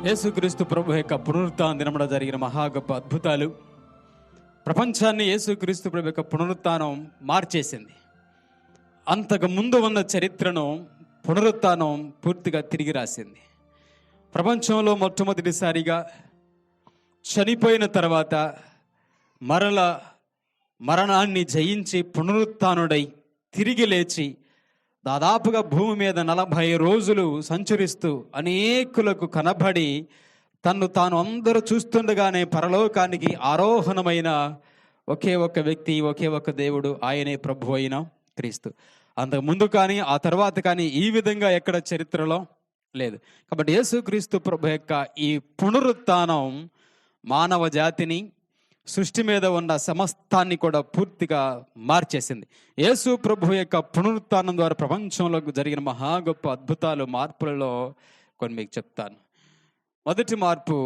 యేసుక్రీస్తు ప్రభు యొక్క పునరుత్థాన దినమున జరిగిన మహా గొప్ప అద్భుతాలు ప్రపంచాన్ని యేసుక్రీస్తు ప్రభు యొక్క పునరుత్థానం మార్చేసింది. అంతకు ముందు ఉన్న చరిత్రను పునరుత్థానం పూర్తిగా తిరిగి రాసింది. ప్రపంచంలో మొట్టమొదటిసారిగా చనిపోయిన తర్వాత మరణాన్ని జయించి పునరుత్థానుడై తిరిగి లేచి దాదాపుగా భూమి మీద 40 రోజులు సంచరిస్తూ అనేకులకు కనబడి తన్ను తాను అందరూ చూస్తుండగానే పరలోకానికి ఆరోహణమైన ఒకే ఒక్క వ్యక్తి, ఒకే ఒక్క దేవుడు, ఆయనే ప్రభు అయిన క్రీస్తు. అంతకు ముందు కానీ ఆ తర్వాత కానీ ఈ విధంగా ఎక్కడ చరిత్రలో లేదు. కాబట్టి యేసుక్రీస్తు ప్రభు యొక్క ఈ పునరుత్థానం మానవ జాతిని, సృష్టి మీద ఉన్న సమస్తాన్ని కూడా పూర్తిగా మార్చేసింది. యేసు ప్రభు యొక్క పునరుత్థానం ద్వారా ప్రపంచంలో జరిగిన మహా గొప్ప అద్భుతాలు, మార్పులలో కొన్ని మీకు చెప్తాను. మొదటి మార్పు,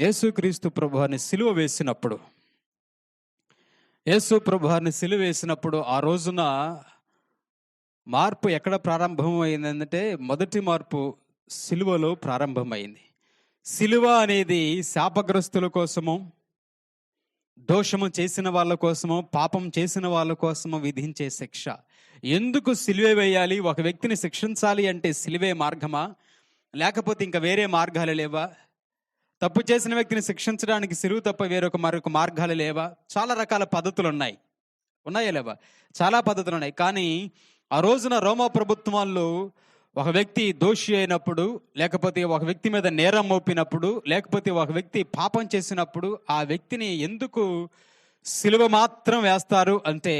యేసుక్రీస్తు ప్రభువాన్ని సిలువ వేసినప్పుడు. యేసు ప్రభువాన్ని సిలువ వేసినప్పుడు ఆ రోజున మార్పు ఎక్కడ ప్రారంభమైందంటే, మొదటి మార్పు సిలువలో ప్రారంభమైంది. సిలువ అనేది శాపగ్రస్తుల కోసము, దోషము చేసిన వాళ్ళ కోసము, పాపం చేసిన వాళ్ళ కోసము విధించే శిక్ష. ఎందుకు సిలువ వేయాలి? ఒక వ్యక్తిని శిక్షించాలి అంటే సిలువే మార్గమా, లేకపోతే ఇంకా వేరే మార్గాలు లేవా? తప్పు చేసిన వ్యక్తిని శిక్షించడానికి సిలువ తప్ప మరొక మార్గాలు లేవా? చాలా రకాల పద్ధతులు ఉన్నాయా లేవా? చాలా పద్ధతులు ఉన్నాయి. కానీ ఆ రోజున రోమా ప్రభుత్వం వాళ్ళు ఒక వ్యక్తి దోషి అయినప్పుడు, లేకపోతే ఒక వ్యక్తి మీద నేరం మోపినప్పుడు, లేకపోతే ఒక వ్యక్తి పాపం చేసినప్పుడు ఆ వ్యక్తిని ఎందుకు సిలువ మాత్రం వేస్తారు అంటే,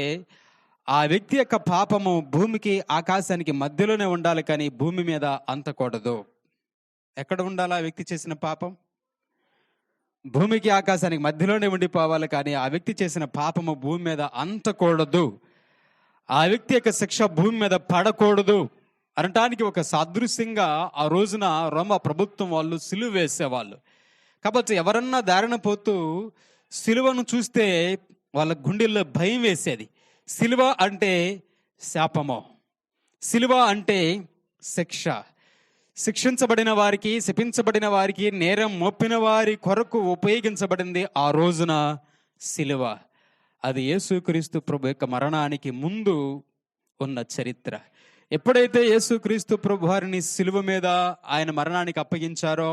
ఆ వ్యక్తి యొక్క పాపము భూమికి ఆకాశానికి మధ్యలోనే ఉండాలి, కానీ భూమి మీద అంతకూడదు. ఎక్కడ ఉండాలి ఆ వ్యక్తి చేసిన పాపం? భూమికి ఆకాశానికి మధ్యలోనే ఉండిపోవాలి, కానీ ఆ వ్యక్తి చేసిన పాపము భూమి మీద అంతకూడదు. ఆ వ్యక్తి యొక్క శిక్ష భూమి మీద పడకూడదు అనటానికి ఒక సాదృశ్యంగా ఆ రోజున రోమా ప్రభుత్వం వాళ్ళు సిలువ వేసేవాళ్ళు. కాబట్టి ఎవరన్నా దారిన పోతూ సిలువను చూస్తే వాళ్ళ గుండెల్లో భయం వేసేది. సిలువ అంటే శాపము, సిలువ అంటే శిక్ష. శిక్షించబడిన వారికి, శపించబడిన వారికి, నేరం మోపిన వారి కొరకు ఉపయోగించబడింది ఆ రోజున సిలువ. అది యేసుక్రీస్తు ప్రభు యొక్క మరణానికి ముందు ఉన్న చరిత్ర. ఎప్పుడైతే యేసుక్రీస్తు ప్రభువారిని సిలువ మీద ఆయన మరణానికి అప్పగించారో,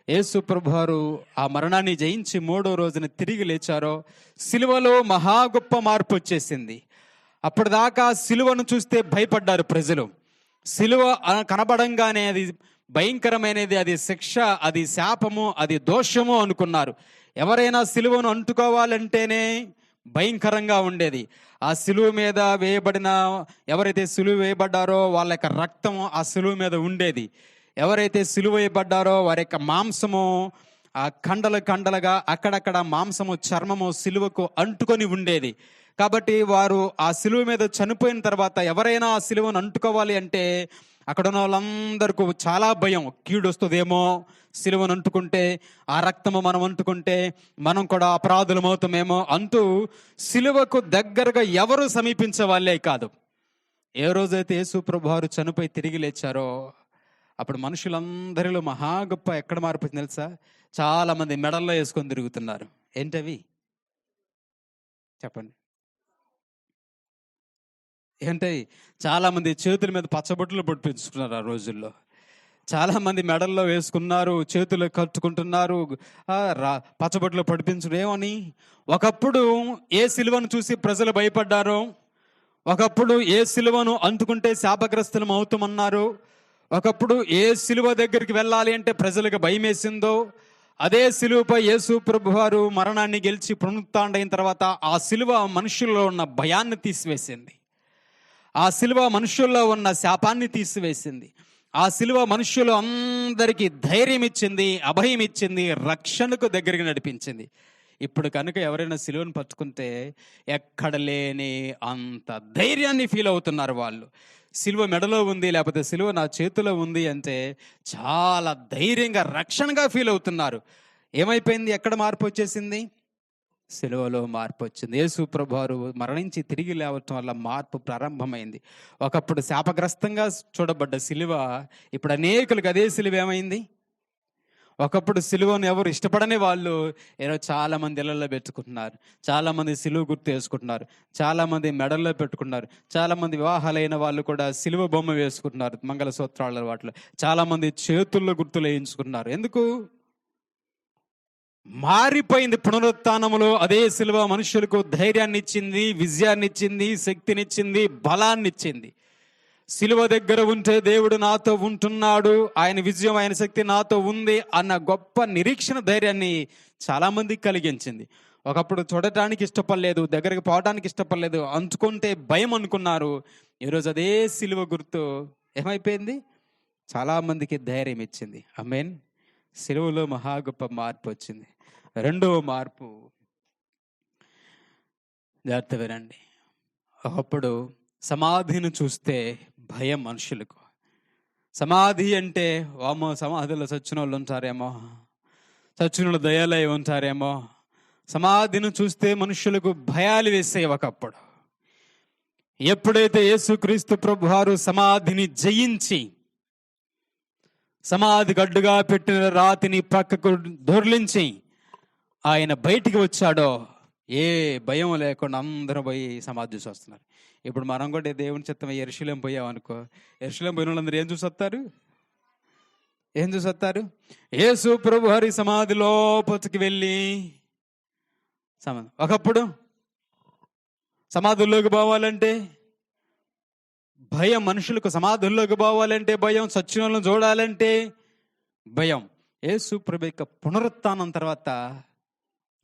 యేసు ప్రభువారు ఆ మరణాన్ని జయించి 3వ రోజున తిరిగి లేచారో, సిలువలో మహా గొప్ప మార్పు వచ్చేసింది. అప్పటిదాకా సిలువను చూస్తే భయపడ్డారు ప్రజలు. సిలువ కనబడంగానే అది భయంకరమైనది, అది శిక్ష, అది శాపము, అది దోషము అనుకున్నారు. ఎవరైనా సిలువను అంటుకోవాలంటేనే భయంకరంగా ఉండేది. ఆ సిలువ మీద వేయబడిన, ఎవరైతే సిలువ వేయబడ్డారో వాళ్ళ యొక్క రక్తము ఆ సిలువ మీద ఉండేది. ఎవరైతే సిలువ వేయబడ్డారో వారి యొక్క మాంసము ఆ కండలుగా అక్కడక్కడ మాంసము, చర్మము సిలువకు అంటుకొని ఉండేది. కాబట్టి వారు ఆ సిలువ మీద చనిపోయిన తర్వాత ఎవరైనా ఆ సిలువను అంటుకోవాలి అంటే అక్కడ ఉన్న వాళ్ళందరికీ చాలా భయం. కీడు వస్తుందేమో సిలువను అంటుకుంటే, ఆ రక్తము మనం అంటుకుంటే మనం కూడా అపరాధులమవుతామేమో అంటూ సిలువకు దగ్గరగా ఎవరు సమీపించే వాళ్ళే కాదు. ఏ రోజైతే యేసు ప్రభువారు చనిపోయి తిరిగి లేచారో అప్పుడు మనుషులందరిలో మహా గొప్ప ఎక్కడ మార్పు తెలుసా? చాలా మంది మెడల్లో వేసుకొని తిరుగుతున్నారు. ఏంటవి చెప్పండి? ఏంటవి? చాలా మంది చేతుల మీద పచ్చబొట్లు పొడిపించుకున్నారు. ఆ రోజుల్లో చాలా మంది మెడల్లో వేసుకున్నారు, చేతులు కట్టుకుంటున్నారు, పచ్చబొట్లు పొడిపించడం. ఏమని? ఒకప్పుడు ఏ సిలువను చూసి ప్రజలు భయపడ్డారో, ఒకప్పుడు ఏ సిలువను అందుకుంటే శాపగ్రస్తులం అవుతామన్నారు, ఒకప్పుడు ఏ సిలువ దగ్గరికి వెళ్ళాలి అంటే ప్రజలకు భయం వేసిందో, అదే సిలువపై యేసు ప్రభువారు మరణాన్ని గెలిచి పునరుత్థానుడైన తర్వాత ఆ సిలువ మనుషుల్లో ఉన్న భయాన్ని తీసివేసింది. ఆ సిలువ మనుషుల్లో ఉన్న శాపాన్ని తీసివేసింది. ఆ సిలువ మనుషులు అందరికీ ధైర్యం ఇచ్చింది, అభయం ఇచ్చింది, రక్షణకు దగ్గరికి నడిపించింది. ఇప్పుడు కనుక ఎవరైనా సిలువను పట్టుకుంటే ఎక్కడ లేని అంత ధైర్యాన్ని ఫీల్ అవుతున్నారు వాళ్ళు. సిలువ మెడలో ఉంది, లేకపోతే సిలువ నా చేతిలో ఉంది అంటే చాలా ధైర్యంగా, రక్షణగా ఫీల్ అవుతున్నారు. ఏమైపోయింది? ఎక్కడ మార్పు వచ్చేసింది? సిలువలో మార్పు వచ్చింది. యేసు ప్రభువారు మరణించి తిరిగి లేవటం వల్ల మార్పు ప్రారంభమైంది. ఒకప్పుడు శాపగ్రస్తంగా చూడబడ్డ సిలువ ఇప్పుడు అనేకులకు అదే సిలువ ఏమైంది? ఒకప్పుడు సిలువను ఎవరు ఇష్టపడని వాళ్ళు ఈరోజు చాలా మంది ఇళ్లలో పెట్టుకుంటున్నారు. చాలా మంది సిలువ గుర్తు వేసుకుంటున్నారు. చాలా మంది మెడల్లో పెట్టుకుంటున్నారు. చాలా మంది వివాహాలైన వాళ్ళు కూడా సిలువ బొమ్మ వేసుకుంటున్నారు మంగళసూత్రాల వాటిలో. చాలా మంది చేతుల్లో గుర్తులు వేయించుకుంటున్నారు. ఎందుకు? మారిపోయింది. పునరుత్థానములో అదే సిలువ మనుషులకు ధైర్యాన్ని ఇచ్చింది, విజయాన్ని ఇచ్చింది, శక్తినిచ్చింది, బలాన్ని ఇచ్చింది. సిలువ దగ్గర ఉంటే దేవుడు నాతో ఉంటున్నాడు, ఆయన విజయం, ఆయన శక్తి నాతో ఉంది అన్న గొప్ప నిరీక్షణ ధైర్యాన్ని చాలా మందికి కలిగించింది. ఒకప్పుడు చూడటానికి ఇష్టపడలేదు, దగ్గరికి పోవడానికి ఇష్టపడలేదు, అంచుకుంటే భయం అనుకున్నారు. ఈరోజు అదే సిలువ గుర్తు ఏమైపోయింది? చాలా మందికి ధైర్యం ఇచ్చింది. ఆమేన్. సిలువలో మహా గొప్ప మార్పు వచ్చింది. రెండవ మార్పు, జాగ్రత్త వినండి. ఒకప్పుడు సమాధిని చూస్తే భయం మనుషులకు. సమాధి అంటే వామో, సమాధిలో చచ్చిన వాళ్ళు ఉంటారేమో, చచ్చిన వాళ్ళు దయాలై ఉంటారేమో. సమాధిని చూస్తే మనుషులకు భయాలు వేసేవి ఒకప్పుడు. ఎప్పుడైతే యేసుక్రీస్తు ప్రభువారు సమాధిని జయించి సమాధి గడ్డుగా పెట్టిన రాతిని పక్కకు దొర్లించి ఆయన బయటికి వచ్చాడో ఏ భయం లేకుండా అందరూ పోయి సమాధి చూసి వస్తున్నారు. ఇప్పుడు మనం కూడా దేవుని చిత్తం యెరూషలేం పోయామనుకో, యెరూషలేం పోయిన వాళ్ళందరూ ఏం చూసొస్తారు? ఏం చూసొస్తారు? యేసు ప్రభు వారి సమాధి లోపలికి వెళ్ళి ఒకప్పుడు సమాధుల్లోకి పోవాలంటే భయం, మనుషులకు సమాధుల్లోకి పోవాలంటే భయం, చచ్చిన వాళ్ళని చూడాలంటే భయం. యేసు ప్రభు యొక్క పునరుత్థానం తర్వాత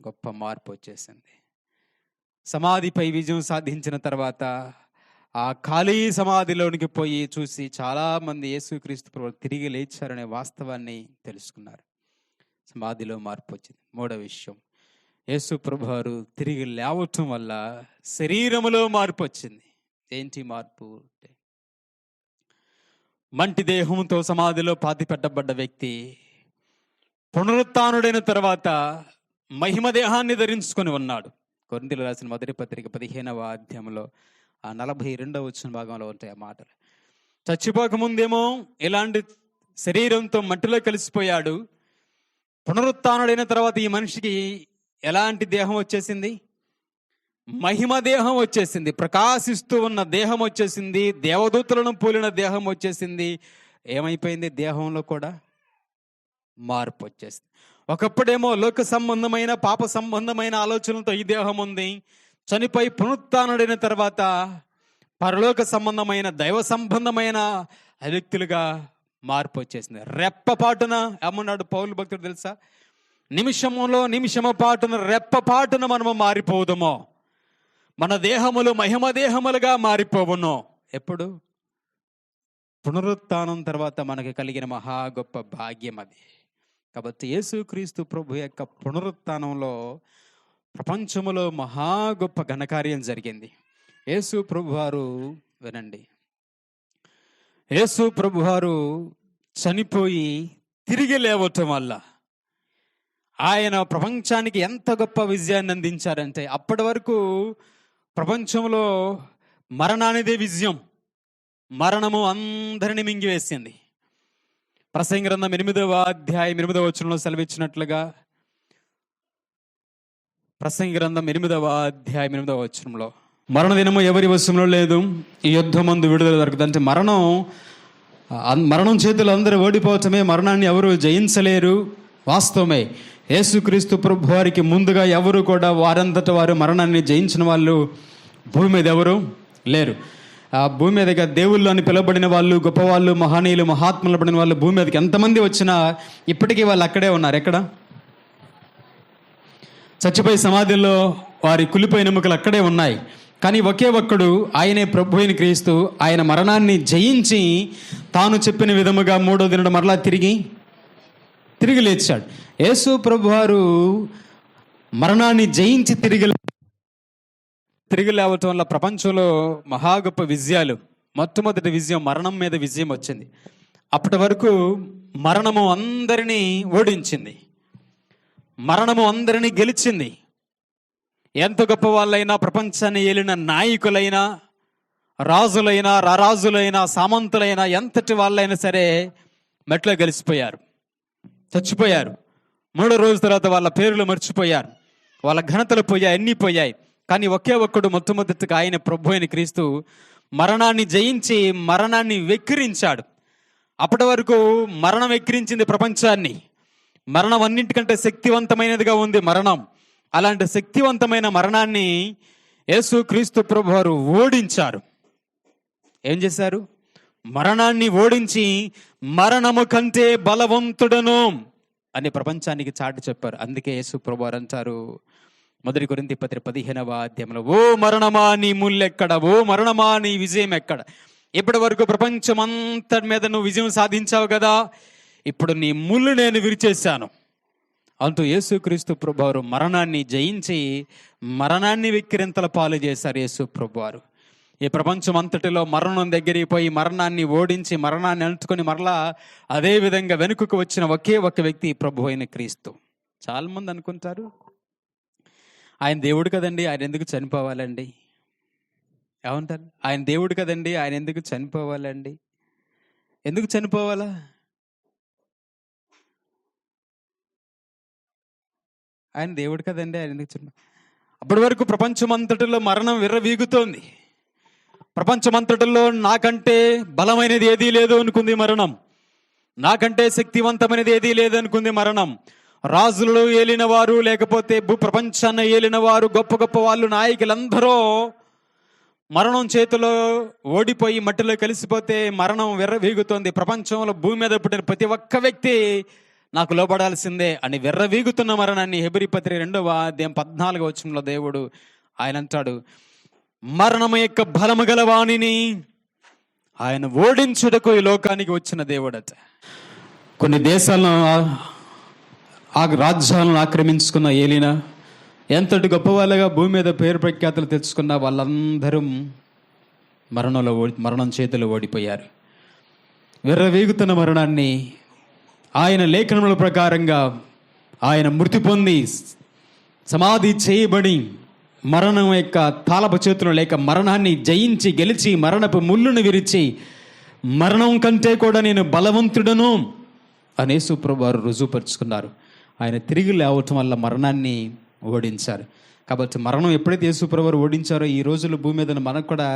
గొప్ప మార్పు వచ్చేసింది. సమాధిపై విజయం సాధించిన తర్వాత ఆ ఖాళీ సమాధిలోనికి పోయి చూసి చాలా మంది యేసుక్రీస్తు ప్రభువు తిరిగి లేచారనే వాస్తవాన్ని తెలుసుకున్నారు. సమాధిలో మార్పు వచ్చింది. మూడవ విషయం, యేసు ప్రభువారు తిరిగి లేవటం వల్ల శరీరములో మార్పు వచ్చింది. ఏంటి మార్పు? మంటి దేహంతో సమాధిలో పాతి పెట్టబడ్డ వ్యక్తి పునరుత్థానుడైన తర్వాత మహిమ దేహాన్ని ధరించుకొని ఉన్నాడు. కొరింథీయులకు రాసిన మొదటి పత్రిక 15వ అధ్యాయంలో 42వ వచన భాగంలో ఉంటాయి ఆ మాటలు. చచ్చిపోకముందేమో ఇలాంటి శరీరంతో మట్టిలో కలిసిపోయాడు. పునరుత్థానుడైన తర్వాత ఈ మనిషికి ఎలాంటి దేహం వచ్చేసింది? మహిమ దేహం వచ్చేసింది. ప్రకాశిస్తూ ఉన్న దేహం వచ్చేసింది. దేవదూతలను పోలిన దేహం వచ్చేసింది. ఏమైపోయింది? దేహంలో కూడా మార్పు వచ్చేసింది. ఒకప్పుడేమో లోక సంబంధమైన, పాప సంబంధమైన ఆలోచనలతో ఈ దేహం ఉంది. చనిపోయి పునరుత్థానుడైన తర్వాత పరలోక సంబంధమైన, దైవ సంబంధమైన వ్యక్తులుగా మార్పు వచ్చేసింది. రెప్పపాటున ఏమన్నాడు పౌలు భక్తుడు తెలుసా? నిమిషము పాటున రెప్పపాటున మనము మారిపోదుమో, మన దేహములు మహిమ దేహములుగా మారిపోవును. ఎప్పుడు? పునరుత్థానం తర్వాత మనకు కలిగిన మహా గొప్ప భాగ్యం అది. కాబట్టి యేసుక్రీస్తు ప్రభు యొక్క పునరుత్థానంలో ప్రపంచములో మహా గొప్ప ఘనకార్యం జరిగింది. యేసు ప్రభువారు, వినండి, యేసు ప్రభువారు చనిపోయి తిరిగి లేవటం వల్ల ఆయన ప్రపంచానికి ఎంత గొప్ప విజయాన్ని అందించారంటే, అప్పటి వరకు ప్రపంచంలో మరణానిదే విజయం. మరణము అందరిని మింగివేసింది. ప్రసంగి గ్రంథం 8వ అధ్యాయం 8వ వచనంలో సెలవిచ్చినట్లుగా, ప్రసంగి గ్రంథం 8వ అధ్యాయం 8వ వచనంలో, మరణ దినము ఎవరి వశంలో లేదు, ఈ యుద్ధమందు విడుదల దొరకదు. అంటే మరణం చేతులు అందరూ ఓడిపోవటమే, మరణాన్ని ఎవరు జయించలేరు. వాస్తవమే. యేసుక్రీస్తు ప్రభు వారికి ముందుగా ఎవరు కూడా వారంతట వారు మరణాన్ని జయించిన వాళ్ళు భూమి మీద ఎవరు లేరు. ఆ భూమి మీదగా దేవుళ్ళు అని పిలువబడిన వాళ్ళు, గొప్పవాళ్ళు, మహనీయులు, మహాత్ములు పడిన వాళ్ళు భూమి మీదకి ఎంతమంది వచ్చినా ఇప్పటికీ వాళ్ళు అక్కడే ఉన్నారు. ఎక్కడ? చచ్చిపోయి సమాధిలో వారి కులిపోయిన ఎముకలు అక్కడే ఉన్నాయి. కానీ ఒకే ఒక్కడు, ఆయనే ప్రభు అయిన క్రీస్తు, ఆయన మరణాన్ని జయించి తాను చెప్పిన విధముగా మూడో దినడు మరలా తిరిగి లేచాడు. యేసు ప్రభువారు మరణాన్ని జయించి తిరిగి లేవటం వల్ల ప్రపంచంలో మహా గొప్ప విజయాలు. మొట్టమొదటి విజయం, మరణం మీద విజయం వచ్చింది. అప్పటి వరకు మరణము అందరినీ ఓడించింది, మరణము అందరినీ గెలిచింది. ఎంత గొప్ప వాళ్ళైనా, ప్రపంచాన్ని ఏలిన నాయకులైనా, రాజులైనా, రారాజులైనా, సామంతులైనా, ఎంతటి వాళ్ళైనా సరే మెట్లో గెలిచిపోయారు. చచ్చిపోయారు. 3వ రోజు తర్వాత వాళ్ళ పేర్లు మర్చిపోయారు, వాళ్ళ ఘనతలు పోయాయి, అన్నీ పోయాయి. కానీ ఒకే ఒక్కడు మొట్టమొదటిగా ఆయన ప్రభు అయిన క్రీస్తు మరణాన్ని జయించి మరణాన్ని వెక్కిరించాడు. అప్పటి వరకు మరణం వెక్కిరించింది ప్రపంచాన్ని. మరణం అన్నింటికంటే శక్తివంతమైనదిగా ఉంది మరణం. అలాంటి శక్తివంతమైన మరణాన్ని యేసు క్రీస్తు ప్రభు వారు ఓడించారు. ఏం చేశారు? మరణాన్ని ఓడించి మరణము కంటే బలవంతుడను అని ప్రపంచానికి చాటి చెప్పారు. అందుకే యేసు ప్రభు వారు అంటారు 1 కొరింథీ పత్రిక 15వ అధ్యాయంలో, ఓ మరణమా నీ ముల్లెక్కడ, ఓ మరణమా నీ విజయం ఎక్కడ? ఇప్పటి వరకు ప్రపంచం అంతటి మీద నువ్వు విజయం సాధించావు కదా, ఇప్పుడు నీ ముళ్ళు నేను విరిచేశాను అంటూ యేసుక్రీస్తు ప్రభువారు మరణాన్ని జయించి మరణాన్ని వెక్కిరింతల పాలు చేశారు. యేసు ప్రభువారు ఈ ప్రపంచం అంతటిలో మరణం దగ్గరికి పోయి మరణాన్ని ఓడించి మరణాన్ని అంటుకొని మరలా అదే విధంగా వెనుకకు వచ్చిన ఒకే ఒక వ్యక్తి ప్రభు అయిన క్రీస్తు. చాలా మంది అనుకుంటారు, ఆయన దేవుడు కదండి, ఆయన ఎందుకు చనిపోవాలండి? ఏమంటారు? ఆయన దేవుడు కదండి, ఆయన ఎందుకు చనిపోవాలండి? ఎందుకు చనిపోవాలా? ఆయన దేవుడు కదండి, ఆయన ఎందుకు చనిపో? అప్పటి వరకు ప్రపంచమంతటిలో మరణం విర్రవీగుతోంది. ప్రపంచమంతటిలో నాకంటే బలమైనది ఏదీ లేదు అనుకుంది మరణం, నాకంటే శక్తివంతమైనది ఏదీ లేదు అనుకుంది మరణం. రాజులు ఏలిన వారు, లేకపోతే భూప్రపంచాన్ని ఏలిన వారు, గొప్ప గొప్ప వాళ్ళు, నాయకులందరూ మరణం చేతిలో ఓడిపోయి మట్టిలో కలిసిపోతే మరణం విర్రవీగుతోంది. ప్రపంచంలో భూమి మీద పుట్టిన ప్రతి ఒక్క వ్యక్తి నాకు లోబడాల్సిందే అని విర్రవీగుతున్న మరణాన్ని హెబ్రీ పత్రిక 2వ అధ్యాయం 14వ వచనంలో దేవుడు ఆయన అంటాడు, మరణము యొక్క బలము గల వాణిని ఆయన ఓడించుటకు ఈ లోకానికి వచ్చిన దేవుడట. కొన్ని దేశాలను ఆ రాజ్యాలను ఆక్రమించుకున్న ఏలిన, ఎంతటి గొప్ప వాళ్ళగా భూమి మీద పేరు ప్రఖ్యాతులు తెచ్చుకున్న వాళ్ళందరూ మరణం చేతిలో ఓడిపోయారు. విర్రవీగుతున్న మరణాన్ని ఆయన లేఖనముల ప్రకారంగా ఆయన మృతి పొంది సమాధి చేయబడి మరణం యొక్క తాళపు చేతులు లేక మరణాన్ని జయించి గెలిచి మరణపు ముళ్ళును విరిచి మరణం కంటే కూడా నేను బలవంతుడను అని యేసు ప్రభువారు రుజువుపరుచుకున్నారు. ఆయన తిరిగి లేవటం వల్ల మరణాన్ని ఓడించారు. కాబట్టి మరణం ఎప్పుడైతే యేసు ప్రభువారు ఓడించారో ఈ రోజుల్లో భూమి మీద మనకు కూడా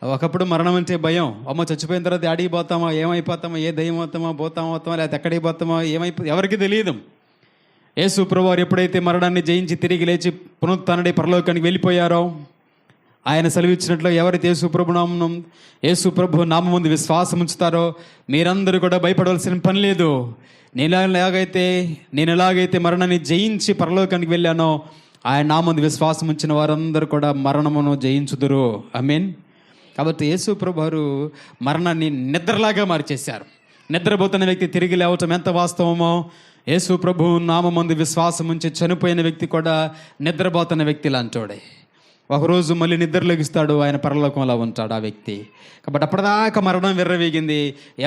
ఒకప్పుడు మరణం అంటే భయం. అమ్మ చచ్చిపోయిన తర్వాత ఆడికి పోతామా, ఏమైపోతామా, ఏ దయ్యం అవుతామా, పోతామా లేకపోతే ఎక్కడికి పోతామా, ఎవరికి తెలియదు. యేసు ప్రభువారు ఎప్పుడైతే మరణాన్ని జయించి తిరిగి లేచి పునరుత్థానుడై పరలోకానికి వెళ్ళిపోయారో, ఆయన సెలవిచ్చినట్లు ఎవరైతే యేసు ప్రభు నామం ముందు విశ్వాసం ఉంచుతారో మీరందరూ కూడా భయపడవలసిన పని లేదు. నేను ఎలాగైతే మరణాన్ని జయించి పరలోకానికి వెళ్ళానో ఆయన నామందు విశ్వాసం ఉంచిన వారందరూ కూడా మరణమును జయించుదురు. ఆమేన్. కాబట్టి యేసు ప్రభువారు మరణాన్ని నిద్రలాగా మార్చేశారు. నిద్రపోతున్న వ్యక్తి తిరిగి లేవటం ఎంత వాస్తవమో, యేసు ప్రభు నామమందు విశ్వాసం ఉంచి చనిపోయిన వ్యక్తి కూడా నిద్రపోతున్న వ్యక్తి లాంటోడే. ఒకరోజు మళ్ళీ నిద్రలోగిస్తాడు, ఆయన పరలోకంలో ఉంటాడు ఆ వ్యక్తి. కాబట్టి అప్పటిదాకా మరణం విర్రవీగింది,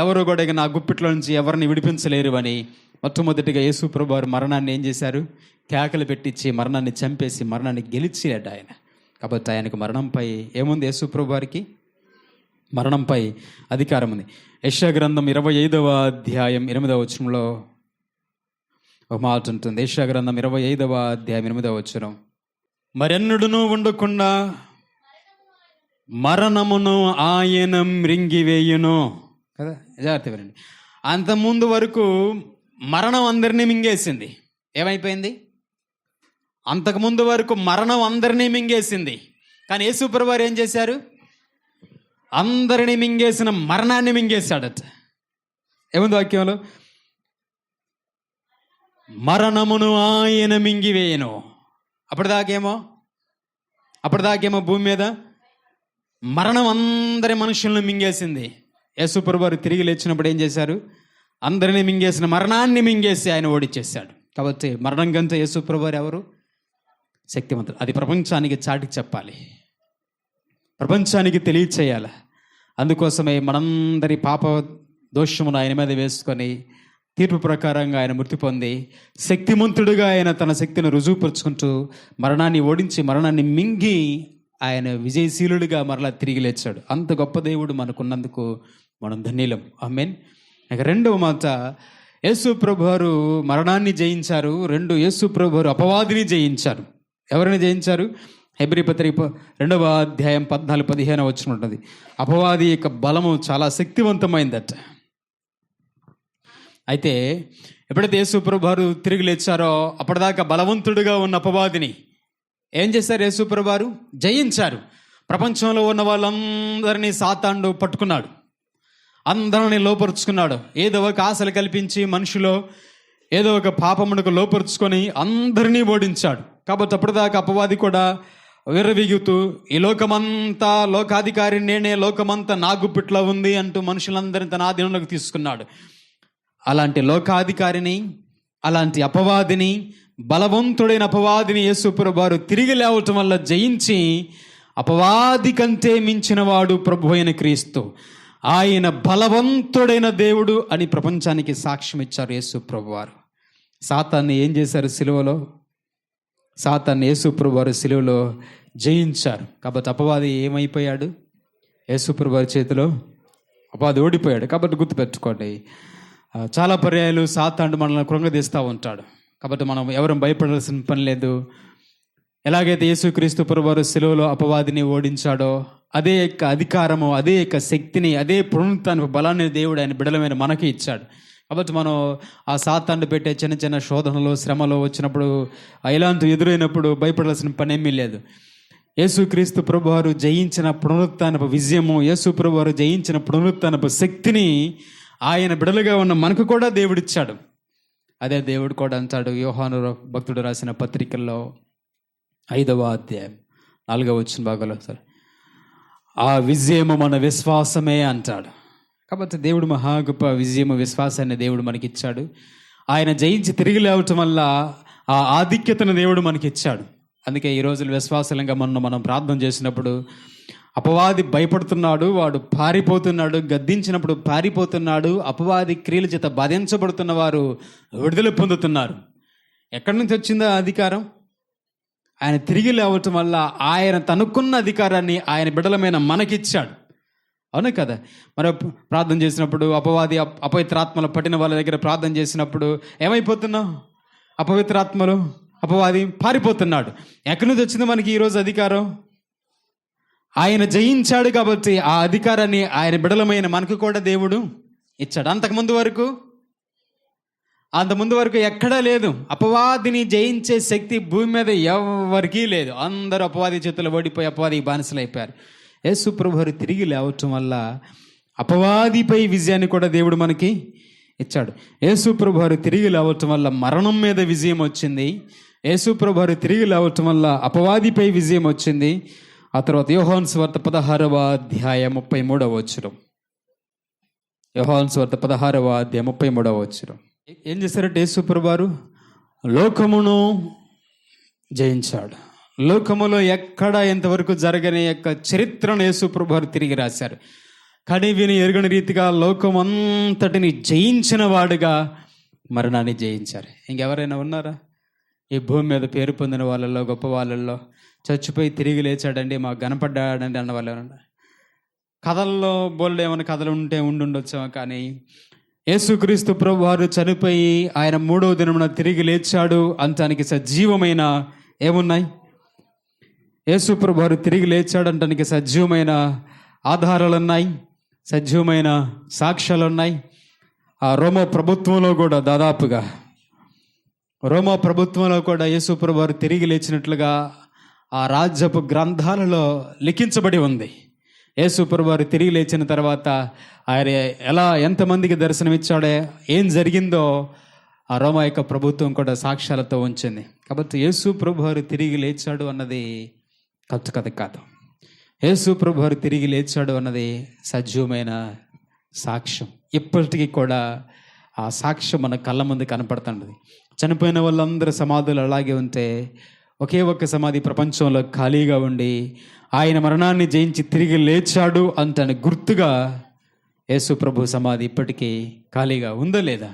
ఎవరు కూడా ఇక నా గుప్పిట్లో నుంచి ఎవరిని విడిపించలేరు అని మొట్టమొదటిగా యేసు ప్రభువారు మరణాన్ని ఏం చేశారు? కేకలు పెట్టించి మరణాన్ని చంపేసి మరణాన్ని గెలిచాడు ఆయన. కాబట్టి ఆయనకు మరణంపై ఏముంది? యేసు ప్రభువారికి మరణంపై అధికారం ఉంది. యెషయా గ్రంథం 25వ అధ్యాయం 8వ వచనంలో ఒక మాట ఉంటుంది. యెషయా గ్రంథం 25వ అధ్యాయం 8వ వచనం, మరెన్నడును ఉండకుండా మరణమును ఆయన మృంగివేయును కదా. జాగ్రత్త వినండి. అంతకుముందు వరకు మరణం అందరినీ మింగేసింది. ఏమైపోయింది? అంతకుముందు వరకు మరణం అందరినీ మింగేసింది. కానీ యేసు ప్రభువారు ఏం చేశారు? అందరినీ మింగేసిన మరణాన్ని మింగేశాడట. ఏముంది వాక్యంలో? మరణమును ఆయన మింగివేయను. అప్పటిదాకేమో భూమి మీద మరణం అందరి మనుషులను మింగేసింది. యేసు ప్రభువారు తిరిగి లేచినప్పుడు ఏం చేశారు? అందరినీ మింగేసిన మరణాన్ని మింగేసి ఆయన ఓడిచ్చేశాడు. కాబట్టి మరణం కంటే యేసు ప్రభువారు ఎవరు? శక్తివంతుడు. అది ప్రపంచానికి చాటి చెప్పాలి, ప్రపంచానికి తెలియచేయాలి. అందుకోసమే మనందరి పాప దోషమును ఆయన మీద వేసుకొని తీర్పు ప్రకారంగా ఆయన మృతి పొంది శక్తిమంతుడుగా ఆయన తన శక్తిని రుజువుపరుచుకుంటూ మరణాన్ని ఓడించి మరణాన్ని మింగి ఆయన విజయశీలుడిగా మరలా తిరిగి లేచాడు. అంత గొప్ప దేవుడు మనకున్నందుకు మనం ధన్యులం. ఆమేన్. ఇక రెండవ మాట, యేసు ప్రభువారు మరణాన్ని జయించారు. 2 యేసు ప్రభువారు అపవాదిని జయించారు. ఎవరిని జయించారు? హెబ్రీ పత్రిక 2వ అధ్యాయం 14-15 వచనం ఉంటుంది. అపవాది యొక్క బలము చాలా శక్తివంతమైందట. అయితే ఎప్పుడైతే యేసు ప్రభువారు తిరిగి లేచారో అప్పటిదాకా బలవంతుడిగా ఉన్న అపవాదిని ఏం చేశారు? యేసు ప్రభువారు జయించారు. ప్రపంచంలో ఉన్న వాళ్ళందరినీ సాతానుడు పట్టుకున్నాడు, అందరిని లోపరుచుకున్నాడు. ఏదో ఒక ఆశలు కల్పించి మనిషిలో ఏదో ఒక పాపమునకు లోపరుచుకొని అందరినీ ఓడించాడు. కాబట్టి అప్పటిదాకా అపవాది కూడా విర్రవీగుతూ ఈ లోకమంతా లోకాధికారి నేనే, లోకమంతా నా గుప్పిట్లో ఉంది అంటూ మనుషులందరినీ తన ఆధీనంలోకి తీసుకున్నాడు. అలాంటి లోకాధికారిని, అలాంటి అపవాదిని, బలవంతుడైన అపవాదిని యేసు ప్రభువారు తిరిగి లేవటం వల్ల జయించి అపవాది కంటే మించిన వాడు ప్రభు అయిన క్రీస్తు, ఆయన బలవంతుడైన దేవుడు అని ప్రపంచానికి సాక్ష్యం ఇచ్చారు యేసు ప్రభువారు. సాతాన్ని ఏం చేశారు? సిలువలో సాతాన్ని యేసు ప్రభువారు సిలువలో జయించారు. కాబట్టి అపవాది ఏమైపోయాడు? యేసు ప్రభువారి చేతిలో అపవాది ఓడిపోయాడు. కాబట్టి గుర్తుపెట్టుకోండి, చాలా పర్యాయాలు సాతానుడు మనల్ని కృంగదీస్తూ ఉంటాడు. కాబట్టి మనం ఎవరు భయపడాల్సిన పని లేదు. ఎలాగైతే యేసుక్రీస్తు ప్రభువారు సిలువలో అపవాదిని ఓడించాడో అదే యొక్క అధికారము, అదే యొక్క శక్తిని, అదే పునరుత్థాన బలాన్ని దేవుడు ఆయన బిడ్డలమైన మనకి ఇచ్చాడు. కాబట్టి మనం ఆ సాతానుడు పెట్టే చిన్న చిన్న శోధనలు, శ్రమలు వచ్చినప్పుడు, ఇలాంటి ఎదురైనప్పుడు భయపడాల్సిన పని ఏమీ లేదు. యేసుక్రీస్తు ప్రభువారు జయించిన పునరుత్థానపు విజయము, యేసు ప్రభువారు జయించిన పునరుత్థానపు శక్తిని ఆయన బిడలుగా ఉన్న మనకు కూడా దేవుడిచ్చాడు. అదే దేవుడు కూడా అంటాడు యోహాను భక్తుడు రాసిన పత్రికల్లో 5వ అధ్యాయం 4వ వచన భాగంలో, సరే, ఆ విజయము మన విశ్వాసమే అంటాడు. కాబట్టి దేవుడు మహా గొప్ప విజయము, విశ్వాసాన్ని దేవుడు మనకిచ్చాడు. ఆయన జయించి తిరిగి లేవటం వల్ల ఆ ఆధిక్యతను దేవుడు మనకిచ్చాడు. అందుకే ఈ రోజులు విశ్వాసంగా మనం ప్రార్థన చేసినప్పుడు అపవాది భయపడుతున్నాడు, వాడు పారిపోతున్నాడు, గద్దించినప్పుడు పారిపోతున్నాడు, అపవాది క్రియల చేత బాధించబడుతున్న వారు విడుదల పొందుతున్నారు. ఎక్కడి నుంచి వచ్చిందో అధికారం? ఆయన తిరిగి లేవటం వల్ల ఆయన తనుకున్న అధికారాన్ని ఆయన బిడ్డలమైన మనకిచ్చాడు. అవును కదా? మరి ప్రార్థన చేసినప్పుడు అపవాది అపవిత్రాత్మలు పట్టిన వాళ్ళ దగ్గర ప్రార్థన చేసినప్పుడు ఏమైపోతున్నావు? అపవిత్రాత్మలు, అపవాది పారిపోతున్నాడు. ఎక్కడి నుంచి వచ్చింది మనకి ఈరోజు అధికారం? ఆయన జయించాడు కాబట్టి ఆ అధికారాన్ని ఆయన బిడలమైన మనకు కూడా దేవుడు ఇచ్చాడు. అంతకుముందు వరకు ఎక్కడా లేదు. అపవాదిని జయించే శక్తి భూమి మీద ఎవరికీ లేదు. అందరూ అపవాది చేతులు ఓడిపోయి అపవాదికి బానిసలైపోయారు. యేసు ప్రభువారు తిరిగి లేవటం వల్ల అపవాదిపై విజయాన్ని కూడా దేవుడు మనకి ఇచ్చాడు. యేసు ప్రభువారు తిరిగి లేవటం వల్ల మరణం మీద విజయం వచ్చింది. యేసు ప్రభువారు తిరిగి లేవటం వల్ల అపవాదిపై విజయం వచ్చింది. ఆ తర్వాత యోహాను సువార్త 16వ అధ్యాయం 33వ వచనం. యోహాను సువార్త 16వ అధ్యాయం 33వ వచనం. ఏం చేశారంటే యేసు ప్రభువారు లోకమును జయించాడు. లోకములో ఎక్కడ ఎంతవరకు జరగని యొక్క చరిత్రను యేసు ప్రభువారు తిరిగి రాశారు. కని విని ఎరుగని రీతిగా లోకం అంతటిని జయించిన వాడుగా మరణాన్ని జయించారు. ఇంకెవరైనా ఉన్నారా ఈ భూమి మీద పేరు పొందిన వాళ్ళల్లో, గొప్ప వాళ్ళల్లో? చచ్చిపోయి తిరిగి లేచాడండి, మాకు కనపడ్డాడండి అన్న వాళ్ళు ఏమన్నా? కథల్లో బోల్డ్ ఏమైనా కథలు ఉంటే ఉండుండొచ్చామో, కానీ యేసుక్రీస్తు ప్రభువారు చనిపోయి ఆయన 3వ దినమున తిరిగి లేచాడు అంటానికి సజీవమైన ఏమున్నాయి? యేసు ప్రభువారు తిరిగి లేచాడు అంటానికి సజీవమైన ఆధారాలు ఉన్నాయి, సజీవమైన సాక్ష్యాలు ఉన్నాయి. ఆ రోమా ప్రభుత్వంలో కూడా దాదాపుగా యేసు ప్రభువారు తిరిగి లేచినట్లుగా ఆ రాజ్యపు గ్రంథాలలో లిఖించబడి ఉంది. యేసు ప్రభువారు తిరిగి లేచిన తర్వాత ఆయన ఎంతమందికి దర్శనమిచ్చాడో, ఏం జరిగిందో ఆ రోమా యొక్క ప్రభుత్వం కూడా సాక్ష్యాలతో ఉంచింది. కాబట్టి యేసు ప్రభువారు తిరిగి లేచాడు అన్నది కథ కాదు. యేసు ప్రభువారు తిరిగి లేచాడు అన్నది సజీవమైన సాక్ష్యం. ఇప్పటికీ కూడా ఆ సాక్ష్యం మన కళ్ళ ముందు కనపడుతున్నది. చనిపోయిన వాళ్ళందరూ సమాధులు అలాగే ఉంటే ఒకే ఒక్క సమాధి ప్రపంచంలో ఖాళీగా ఉండి ఆయన మరణాన్ని జయించి తిరిగి లేచాడు అంతని గుర్తుగా యేసు ప్రభు సమాధి ఇప్పటికీ ఖాళీగా ఉందా లేదా?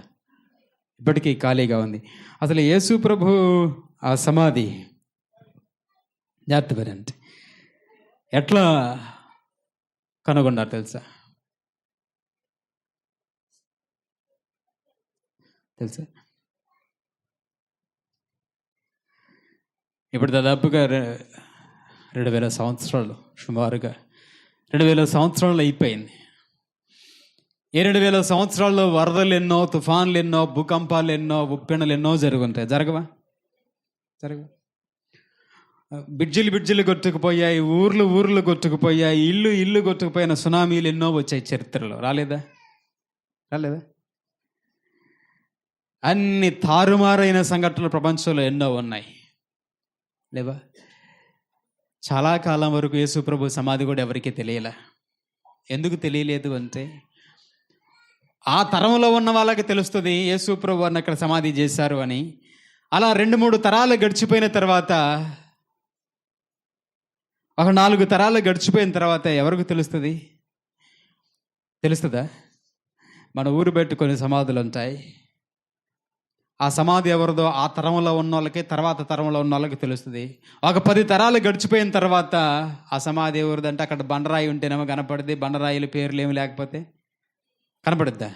ఇప్పటికీ ఖాళీగా ఉంది. అసలు యేసు ప్రభు ఆ సమాధి జాగ్రత్త ఎట్లా కనుగొన్నారు తెలుసా? తెలుసా? ఇప్పుడు దాదాపుగా 2000 సంవత్సరాలు, సుమారుగా 2000 సంవత్సరాలు అయిపోయింది. 2000 సంవత్సరాల్లో వరదలు ఎన్నో, తుఫాన్లు ఎన్నో, భూకంపాలు ఎన్నో, ఉప్పెనలు ఎన్నో జరుగుంటాయి. జరగవా? బిడ్జిలు కొట్టుకుపోయాయి, ఊర్లు కొట్టుకుపోయాయి, ఇల్లు కొట్టుకుపోయిన సునామీలు ఎన్నో వచ్చాయి చరిత్రలో. రాలేదా? అన్ని తారుమారైన సంఘటనలు ప్రపంచంలో ఎన్నో ఉన్నాయి, లేవా? చాలా కాలం వరకు యేసు ప్రభు సమాధి కూడా ఎవరికీ తెలియలే. ఎందుకు తెలియలేదు అంటే, ఆ తరంలో ఉన్న వాళ్ళకి తెలుస్తుంది యేసు ప్రభు అని అక్కడ సమాధి చేశారు అని. అలా 2-3 తరాలు గడిచిపోయిన తర్వాత, ఒక 4 తరాలు గడిచిపోయిన తర్వాత ఎవరికి తెలుస్తుందా? మన ఊరు బయట కొన్ని సమాధులు ఉంటాయి. ఆ సమాధి ఎవరిదో ఆ తరంలో ఉన్న వాళ్ళకి, తర్వాత తరంలో ఉన్న వాళ్ళకి తెలుస్తుంది. ఒక 10 తరాలు గడిచిపోయిన తర్వాత ఆ సమాధి ఎవరిదంటే అక్కడ బండరాయి ఉంటేనేమో కనపడుద్ది, బండరాయిల పేర్లు ఏమి లేకపోతే కనపడుద్దా?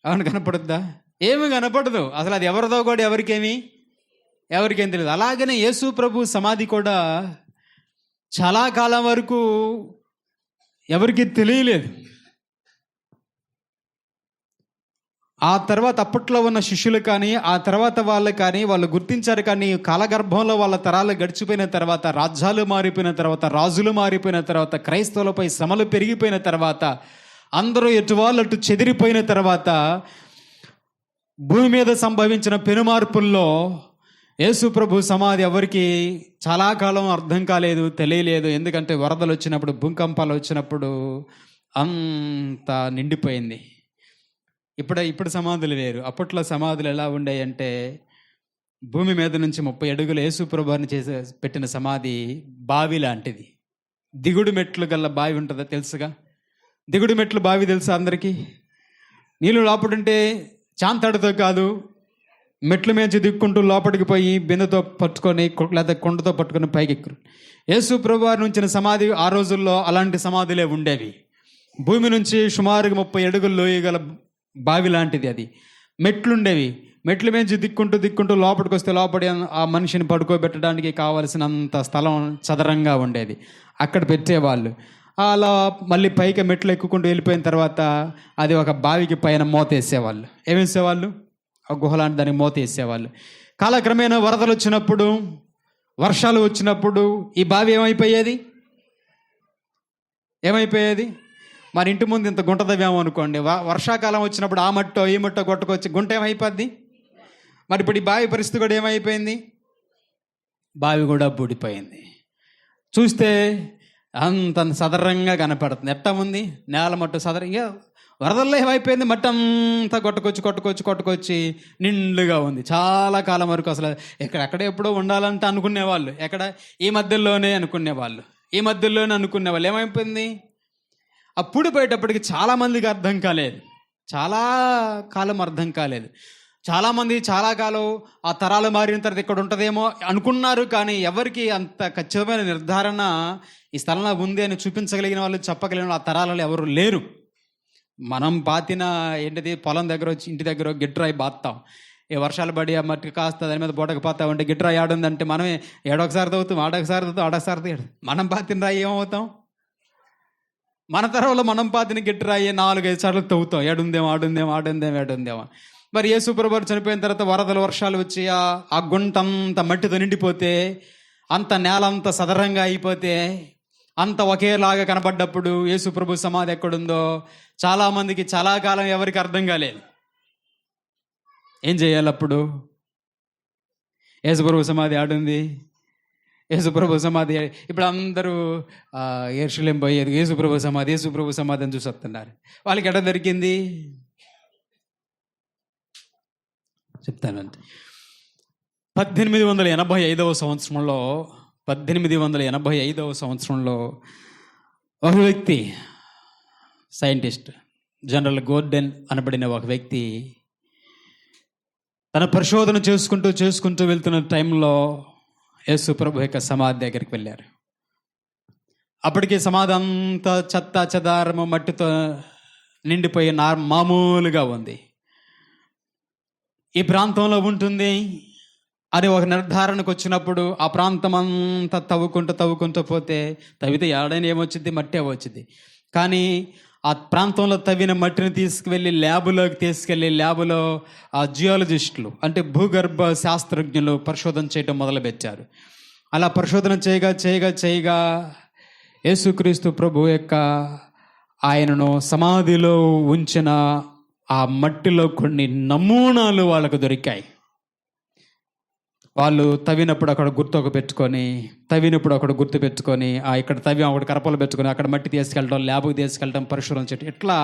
అవును, కనపడుద్దా? ఏమి కనపడదు అసలు. అది ఎవరిదో కూడా ఎవరికేం తెలియదు. అలాగనే యేసు ప్రభు సమాధి కూడా చాలా కాలం వరకు ఎవరికి తెలియలేదు. ఆ తర్వాత అప్పట్లో ఉన్న శిష్యులు కానీ, ఆ తర్వాత వాళ్ళు కానీ, వాళ్ళు గుర్తించారు. కానీ కాలగర్భంలో వాళ్ళ తరాలు గడిచిపోయిన తర్వాత, రాజ్యాలు మారిపోయిన తర్వాత, రాజులు మారిపోయిన తర్వాత, క్రైస్తవులపై శ్రమలు పెరిగిపోయిన తర్వాత, అందరూ ఎటు వాళ్ళు అటు చెదిరిపోయిన తర్వాత, భూమి మీద సంభవించిన పెనుమార్పుల్లో యేసు ప్రభు సమాధి ఎవరికి చాలా కాలం అర్థం కాలేదు, తెలియలేదు. ఎందుకంటే వరదలు వచ్చినప్పుడు, భూకంపాలు వచ్చినప్పుడు అంతా నిండిపోయింది. ఇప్పుడు సమాధులు వేరు. అప్పట్లో సమాధులు ఎలా ఉండేవి అంటే, భూమి మీద నుంచి 30 అడుగులు యేసు ప్రభుని పెట్టిన సమాధి బావి లాంటిది. దిగుడు మెట్లు గల్ల బావి ఉంటుందా? తెలుసుగా. దిగుడు మెట్లు బావి తెలుసా అందరికీ? నీళ్ళు లోపడుంటే చాంతాడుతో కాదు, మెట్ల మీద దిక్కుంటూ లోపలికి పోయి బిందెతో పట్టుకొని లేదా కొండతో పట్టుకొని పైకి ఎక్కురు. యేసు ప్రభువారి నుంచిన సమాధి ఆ రోజుల్లో అలాంటి సమాధులే ఉండేవి. భూమి నుంచి సుమారుగా 30 అడుగులు లోయగల బావి లాంటిది అది. మెట్లుండేవి. మెట్ల మీద దిక్కుంటూ లోపలికి వస్తే లోపలి ఆ మనిషిని పడుకోబెట్టడానికి కావలసినంత స్థలం చదరంగా ఉండేది. అక్కడ పెట్టేవాళ్ళు. అలా మళ్ళీ పైకి మెట్లు ఎక్కుకుంటూ వెళ్ళిపోయిన తర్వాత అది ఒక బావికి పైన మూత వేసేవాళ్ళు. ఏమేసేవాళ్ళు? ఒక గుహ లాంటి దానికి మూత వేసేవాళ్ళు. కాలక్రమేణా వరదలు వచ్చినప్పుడు, వర్షాలు వచ్చినప్పుడు ఈ బావి ఏమైపోయేది? మన ఇంటి ముందు ఇంత గుంట తవ్వాము అనుకోండి, వర్షాకాలం వచ్చినప్పుడు ఆ మట్టో ఈ మట్టో కొట్టుకొచ్చి గుంట ఏమైపోద్ది? మరి ఇప్పుడు ఈ బావి పరిస్థితి కూడా ఏమైపోయింది? బావి కూడా బూడిపోయింది. చూస్తే అంత సదరంగా కనపడుతుంది. ఎట్టా ఉంది నేల మట్టు సదరంగా. వరదల్లో ఏమైపోయింది? మట్టి అంతా కొట్టుకొచ్చి నిండుగా ఉంది. చాలా కాలం వరకు అసలు ఎక్కడెక్కడ ఎప్పుడో ఉండాలంటే అనుకునేవాళ్ళు, ఈ మధ్యలోనే అనుకునేవాళ్ళు. ఏమైపోయింది? అప్పుడు పోయేటప్పటికి చాలామందికి అర్థం కాలేదు, చాలా కాలం అర్థం కాలేదు. చాలామంది చాలా కాలం ఆ తరాలు మారిన తర్వాత ఇక్కడ ఉంటుందేమో అనుకున్నారు. కానీ ఎవరికి అంత ఖచ్చితమైన నిర్ధారణ ఈ స్థలంలో ఉంది అని చూపించగలిగిన వాళ్ళు, చెప్పగలిగిన ఆ తరాలలో ఎవరు లేరు. మనం పాతిన పొలం దగ్గర వచ్చి ఇంటి దగ్గర గిట్రాయి బాత్తాం. ఏ వర్షాలు పడి ఆ మట్టి కాస్త దాని మీద బోటకు పాతాం అంటే గిట్రాయి ఆడుందంటే మనమే ఏడొకసారి తవ్వుతాం, ఆడొకసారి మనం పాతిన రాయి ఏమవుతాం? మన తరంలో మనం పాతిన గిట్రాయి 4-5 సార్లు తవ్వుతాం. ఆడుందేమో. మరి యేసు ప్రభువు చనిపోయిన తర్వాత వరదలు వర్షాలు వచ్చి ఆ గుంట అంత మట్టితో నిండిపోతే, అంత నేల అంత సదరంగా అయిపోతే, అంత ఒకేలాగా కనబడ్డప్పుడు యేసు ప్రభు సమాధి ఎక్కడుందో చాలామందికి చాలా కాలం ఎవరికి అర్థం కాలేదు. ఏం చేయాలి అప్పుడు? యేసు ప్రభు సమాధి ఆడుంది. యేసు ప్రభు సమాధి ఇప్పుడు అందరూ యెరూషలేం పోయేది యేసు ప్రభు సమాధి అని చూసి వస్తున్నారు. వాళ్ళకి ఎక్కడ దొరికింది చెప్తానంటే, 1885 సంవత్సరంలో ఒక వ్యక్తి, సైంటిస్ట్ జనరల్ గోర్డెన్ అనబడిన ఒక వ్యక్తి తన పరిశోధన చేసుకుంటూ వెళ్తున్న టైంలో యేసు ప్రభు యొక్క సమాధి దగ్గరికి వెళ్ళారు. అప్పటికి సమాధి అంతా చెత్త చెదారము మట్టితో నిండిపోయి మామూలుగా ఉంది. ఈ ప్రాంతంలో ఉంటుంది అని ఒక నిర్ధారణకు వచ్చినప్పుడు ఆ ప్రాంతం అంతా తవ్వుకుంటూ పోతే, తవ్వితే ఏడైనా ఏమొచ్చింది? మట్టే వచ్చింది. కానీ ఆ ప్రాంతంలో తవ్విన మట్టిని తీసుకువెళ్ళి ల్యాబులో ఆ జియాలజిస్టులు అంటే భూగర్భ శాస్త్రజ్ఞులు పరిశోధన చేయటం మొదలుపెట్టారు. అలా పరిశోధన చేయగా యేసుక్రీస్తు ప్రభు యొక్క ఆయనను సమాధిలో ఉంచిన ఆ మట్టిలో కొన్ని నమూనాలు వాళ్ళకు దొరికాయి. వాళ్ళు తవ్వినప్పుడు అక్కడ గుర్తు పెట్టుకొని ఇక్కడ తవ్వి ఒకటి కరపలు పెట్టుకొని అక్కడ మట్టి తీసుకెళ్ళడం, ల్యాబ్కి తీసుకెళ్ళడం, పరిశోధన చేయడం. ఇట్లా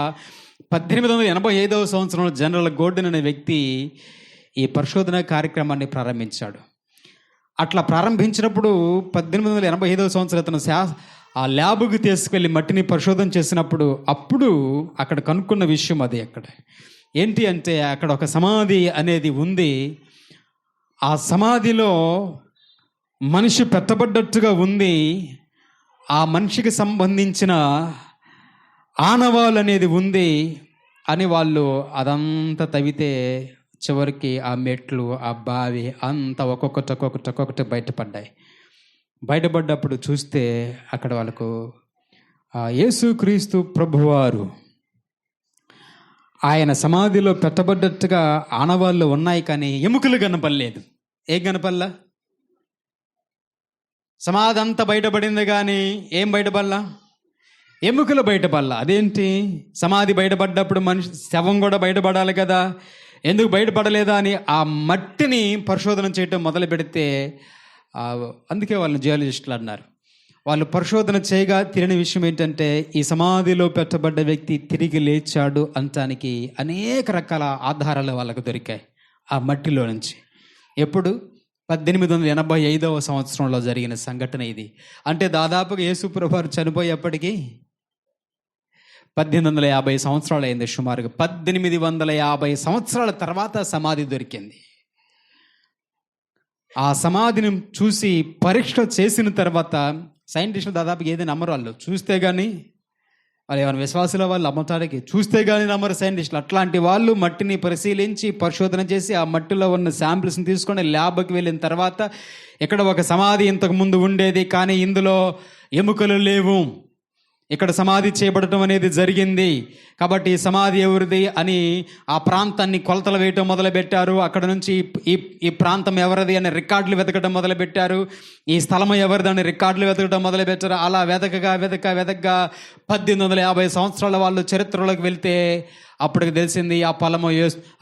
1885వ సంవత్సరంలో జనరల్ గోర్డన్ అనే వ్యక్తి ఈ పరిశోధన కార్యక్రమాన్ని ప్రారంభించాడు. అట్లా ప్రారంభించినప్పుడు 1885వ సంవత్సరం అతను ఆ ల్యాబ్కి తీసుకెళ్ళి మట్టిని పరిశోధన చేసినప్పుడు అప్పుడు అక్కడ కనుక్కున్న విషయం అది. ఏంటి అంటే అక్కడ ఒక సమాధి అనేది ఉంది. ఆ సమాధిలో మనిషి పెట్టబడ్డట్టుగా ఉంది. ఆ మనిషికి సంబంధించిన ఆనవాళ్ళు అనేది ఉంది అని వాళ్ళు అదంతా తవ్వితే చివరికి ఆ మెట్లు, ఆ బావి అంతా ఒక్కొక్కటి బయటపడ్డప్పుడు చూస్తే అక్కడ వాళ్ళకు యేసుక్రీస్తు ప్రభువారు ఆయన సమాధిలో పెట్టబడ్డట్టుగా ఆనవాళ్ళు ఉన్నాయి, కానీ ఎముకలు కనపడలేదు. ఏం కనపడలా? సమాధి అంతా బయటపడింది కానీ ఏం బయటపడలా? ఎముకలు బయటపడలా. అదేంటి? సమాధి బయటపడ్డప్పుడు మనిషి శవం కూడా బయటపడాలి కదా, ఎందుకు బయటపడలేదా అని ఆ మట్టిని పరిశోధన చేయటం మొదలు పెడితే, అందుకే వాళ్ళని జియాలజిస్టులు అన్నారు. వాళ్ళు పరిశోధన చేయగా తెలియని విషయం ఏంటంటే ఈ సమాధిలో పెట్టబడ్డ వ్యక్తి తిరిగి లేచాడు అనటానికి అనేక రకాల ఆధారాలు వాళ్ళకు దొరికాయి ఆ మట్టిలో నుంచి. ఎప్పుడు? 1885వ సంవత్సరంలో జరిగిన సంఘటన ఇది. అంటే దాదాపుగా యేసు ప్రభువారు చనిపోయేప్పటికీ 1850 సంవత్సరాలు అయింది. సుమారుగా 1850 సంవత్సరాల తర్వాత సమాధి దొరికింది. ఆ సమాధిని చూసి పరీక్ష చేసిన తర్వాత సైంటిస్టులు దాదాపు ఏది నమ్మరు. వాళ్ళు చూస్తే కానీ, వాళ్ళు ఏమైనా విశ్వాసుల వాళ్ళు అమ్మటానికి చూస్తే కానీ నమ్మరు సైంటిస్టులు. అట్లాంటి వాళ్ళు మట్టిని పరిశీలించి పరిశోధన చేసి ఆ మట్టిలో ఉన్న శాంపిల్స్ని తీసుకొని ల్యాబ్కి వెళ్ళిన తర్వాత ఇక్కడ ఒక సమాధి ఇంతకు ముందు ఉండేది, కానీ ఇందులో ఎముకలు లేవు, ఇక్కడ సమాధి చేయబడటం అనేది జరిగింది, కాబట్టి ఈ సమాధి ఎవరిది అని ఆ ప్రాంతాన్ని కొలతలు వేయటం మొదలుపెట్టారు. అక్కడ నుంచి ఈ ప్రాంతం ఎవరిది అని రికార్డులు వెతకడం మొదలుపెట్టారు. ఈ స్థలం ఎవరిది అని రికార్డులు వెతకడం మొదలుపెట్టారు. అలా వెతకగా 1850 సంవత్సరాల వాళ్ళు చరిత్రలోకి వెళ్తే అప్పటికి తెలిసింది ఆ పొలము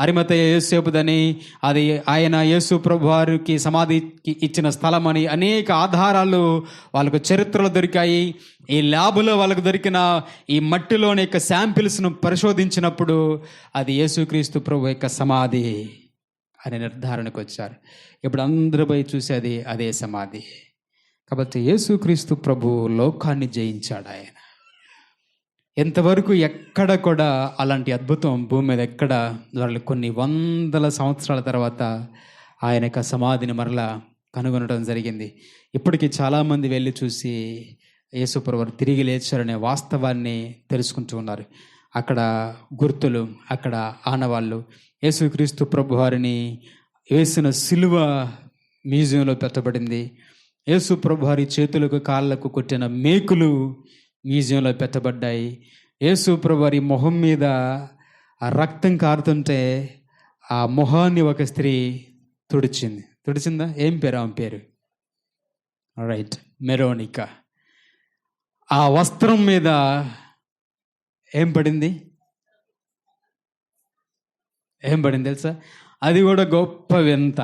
అరిమతయ యోసేపుదని, అది ఆయన యేసు ప్రభు వారికి సమాధికి ఇచ్చిన స్థలం అని అనేక ఆధారాలు వాళ్ళకు చరిత్రలో దొరికాయి. ఈ ల్యాబులో వాళ్ళకు దొరికిన ఈ మట్టిలోని యొక్క శాంపిల్స్ను పరిశోధించినప్పుడు అది యేసుక్రీస్తు ప్రభు యొక్క సమాధి అనే నిర్ధారణకు వచ్చారు. ఇప్పుడు అందరూ పోయి చూసేది అదే సమాధి. కాబట్టి యేసుక్రీస్తు ప్రభు లోకాన్ని జయించాడు. ఆయన ఎంతవరకు ఎక్కడ కూడా అలాంటి అద్భుతం భూమి మీద ఎక్కడ వాళ్ళు కొన్ని వందల సంవత్సరాల తర్వాత ఆయన యొక్క సమాధిని మరలా కనుగొనడం జరిగింది. ఇప్పటికీ చాలామంది వెళ్ళి చూసి యేసుప్రభువు తిరిగి లేచారనే వాస్తవాన్ని తెలుసుకుంటూ ఉన్నారు. అక్కడ గుర్తులు, అక్కడ ఆనవాళ్ళు, యేసుక్రీస్తు ప్రభు వారిని వేసిన సిలువ మ్యూజియంలో పెట్టబడింది. యేసు ప్రభు వారి చేతులకు కాళ్ళకు కొట్టిన మేకులు మ్యూజియంలో పెట్టబడ్డాయి. యేసు ప్రభు వారి మొహం మీద ఆ రక్తం కారుతుంటే ఆ మొహాన్ని ఒక స్త్రీ తుడిచిందా? ఏం పేరు ఆమె పేరు? రైట్, మెరోనికా. ఆ వస్త్రం మీద ఏం పడింది తెలుసా? అది కూడా గొప్ప వింత.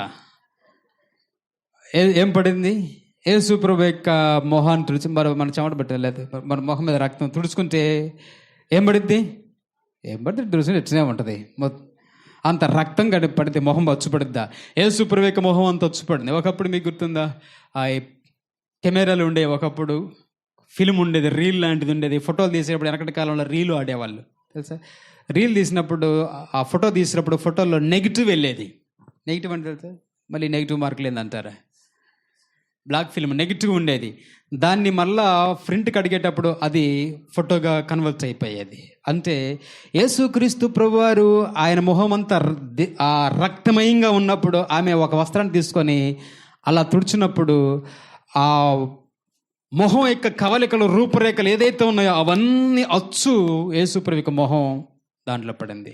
ఏం పడింది? యేసు ప్రభు యొక్క మొహాన్ని తుడిచి మన చెమట పెట్టలేదు, మన మొహం మీద రక్తం తుడుచుకుంటే ఏం పడిద్ది? తుడుచుకుంటే ఎట్లనే ఉంటుంది. అంత రక్తం పడితే మొహం వచ్చుపడిద్దా? యేసు ప్రభు యొక్క మొహం అంత వచ్చుపడింది. ఒకప్పుడు మీకు గుర్తుందా? ఆ కెమెరాలు ఉండే, ఒకప్పుడు ఫిల్మ్ ఉండేది, రీల్ లాంటిది ఉండేది. ఫోటోలు తీసేటప్పుడు వెనకటి కాలంలో రీలు ఆడేవాళ్ళు తెలుసా? రీల్ తీసినప్పుడు ఆ ఫోటో తీసినప్పుడు ఫోటోలో నెగిటివ్ వెళ్ళేది. నెగిటివ్ అంటే తెలుసా? మళ్ళీ నెగిటివ్ మార్కులు ఏందంటారా? బ్లాక్ ఫిల్మ్ నెగిటివ్ ఉండేది. దాన్ని మళ్ళా ప్రింట్కి అడిగేటప్పుడు అది ఫోటోగా కన్వర్ట్ అయిపోయేది. అంటే యేసుక్రీస్తు ప్రభువారు ఆయన మొహం అంతా ఆ రక్తమయంగా ఉన్నప్పుడు ఆమె ఒక వస్త్రాన్ని తీసుకొని అలా తుడిచినప్పుడు ఆ మొహం యొక్క కవలికలు, రూపురేఖలు ఏదైతే ఉన్నాయో అవన్నీ అచ్చు యేసుప్రభు యొక్క మొహం దాంట్లో పడింది.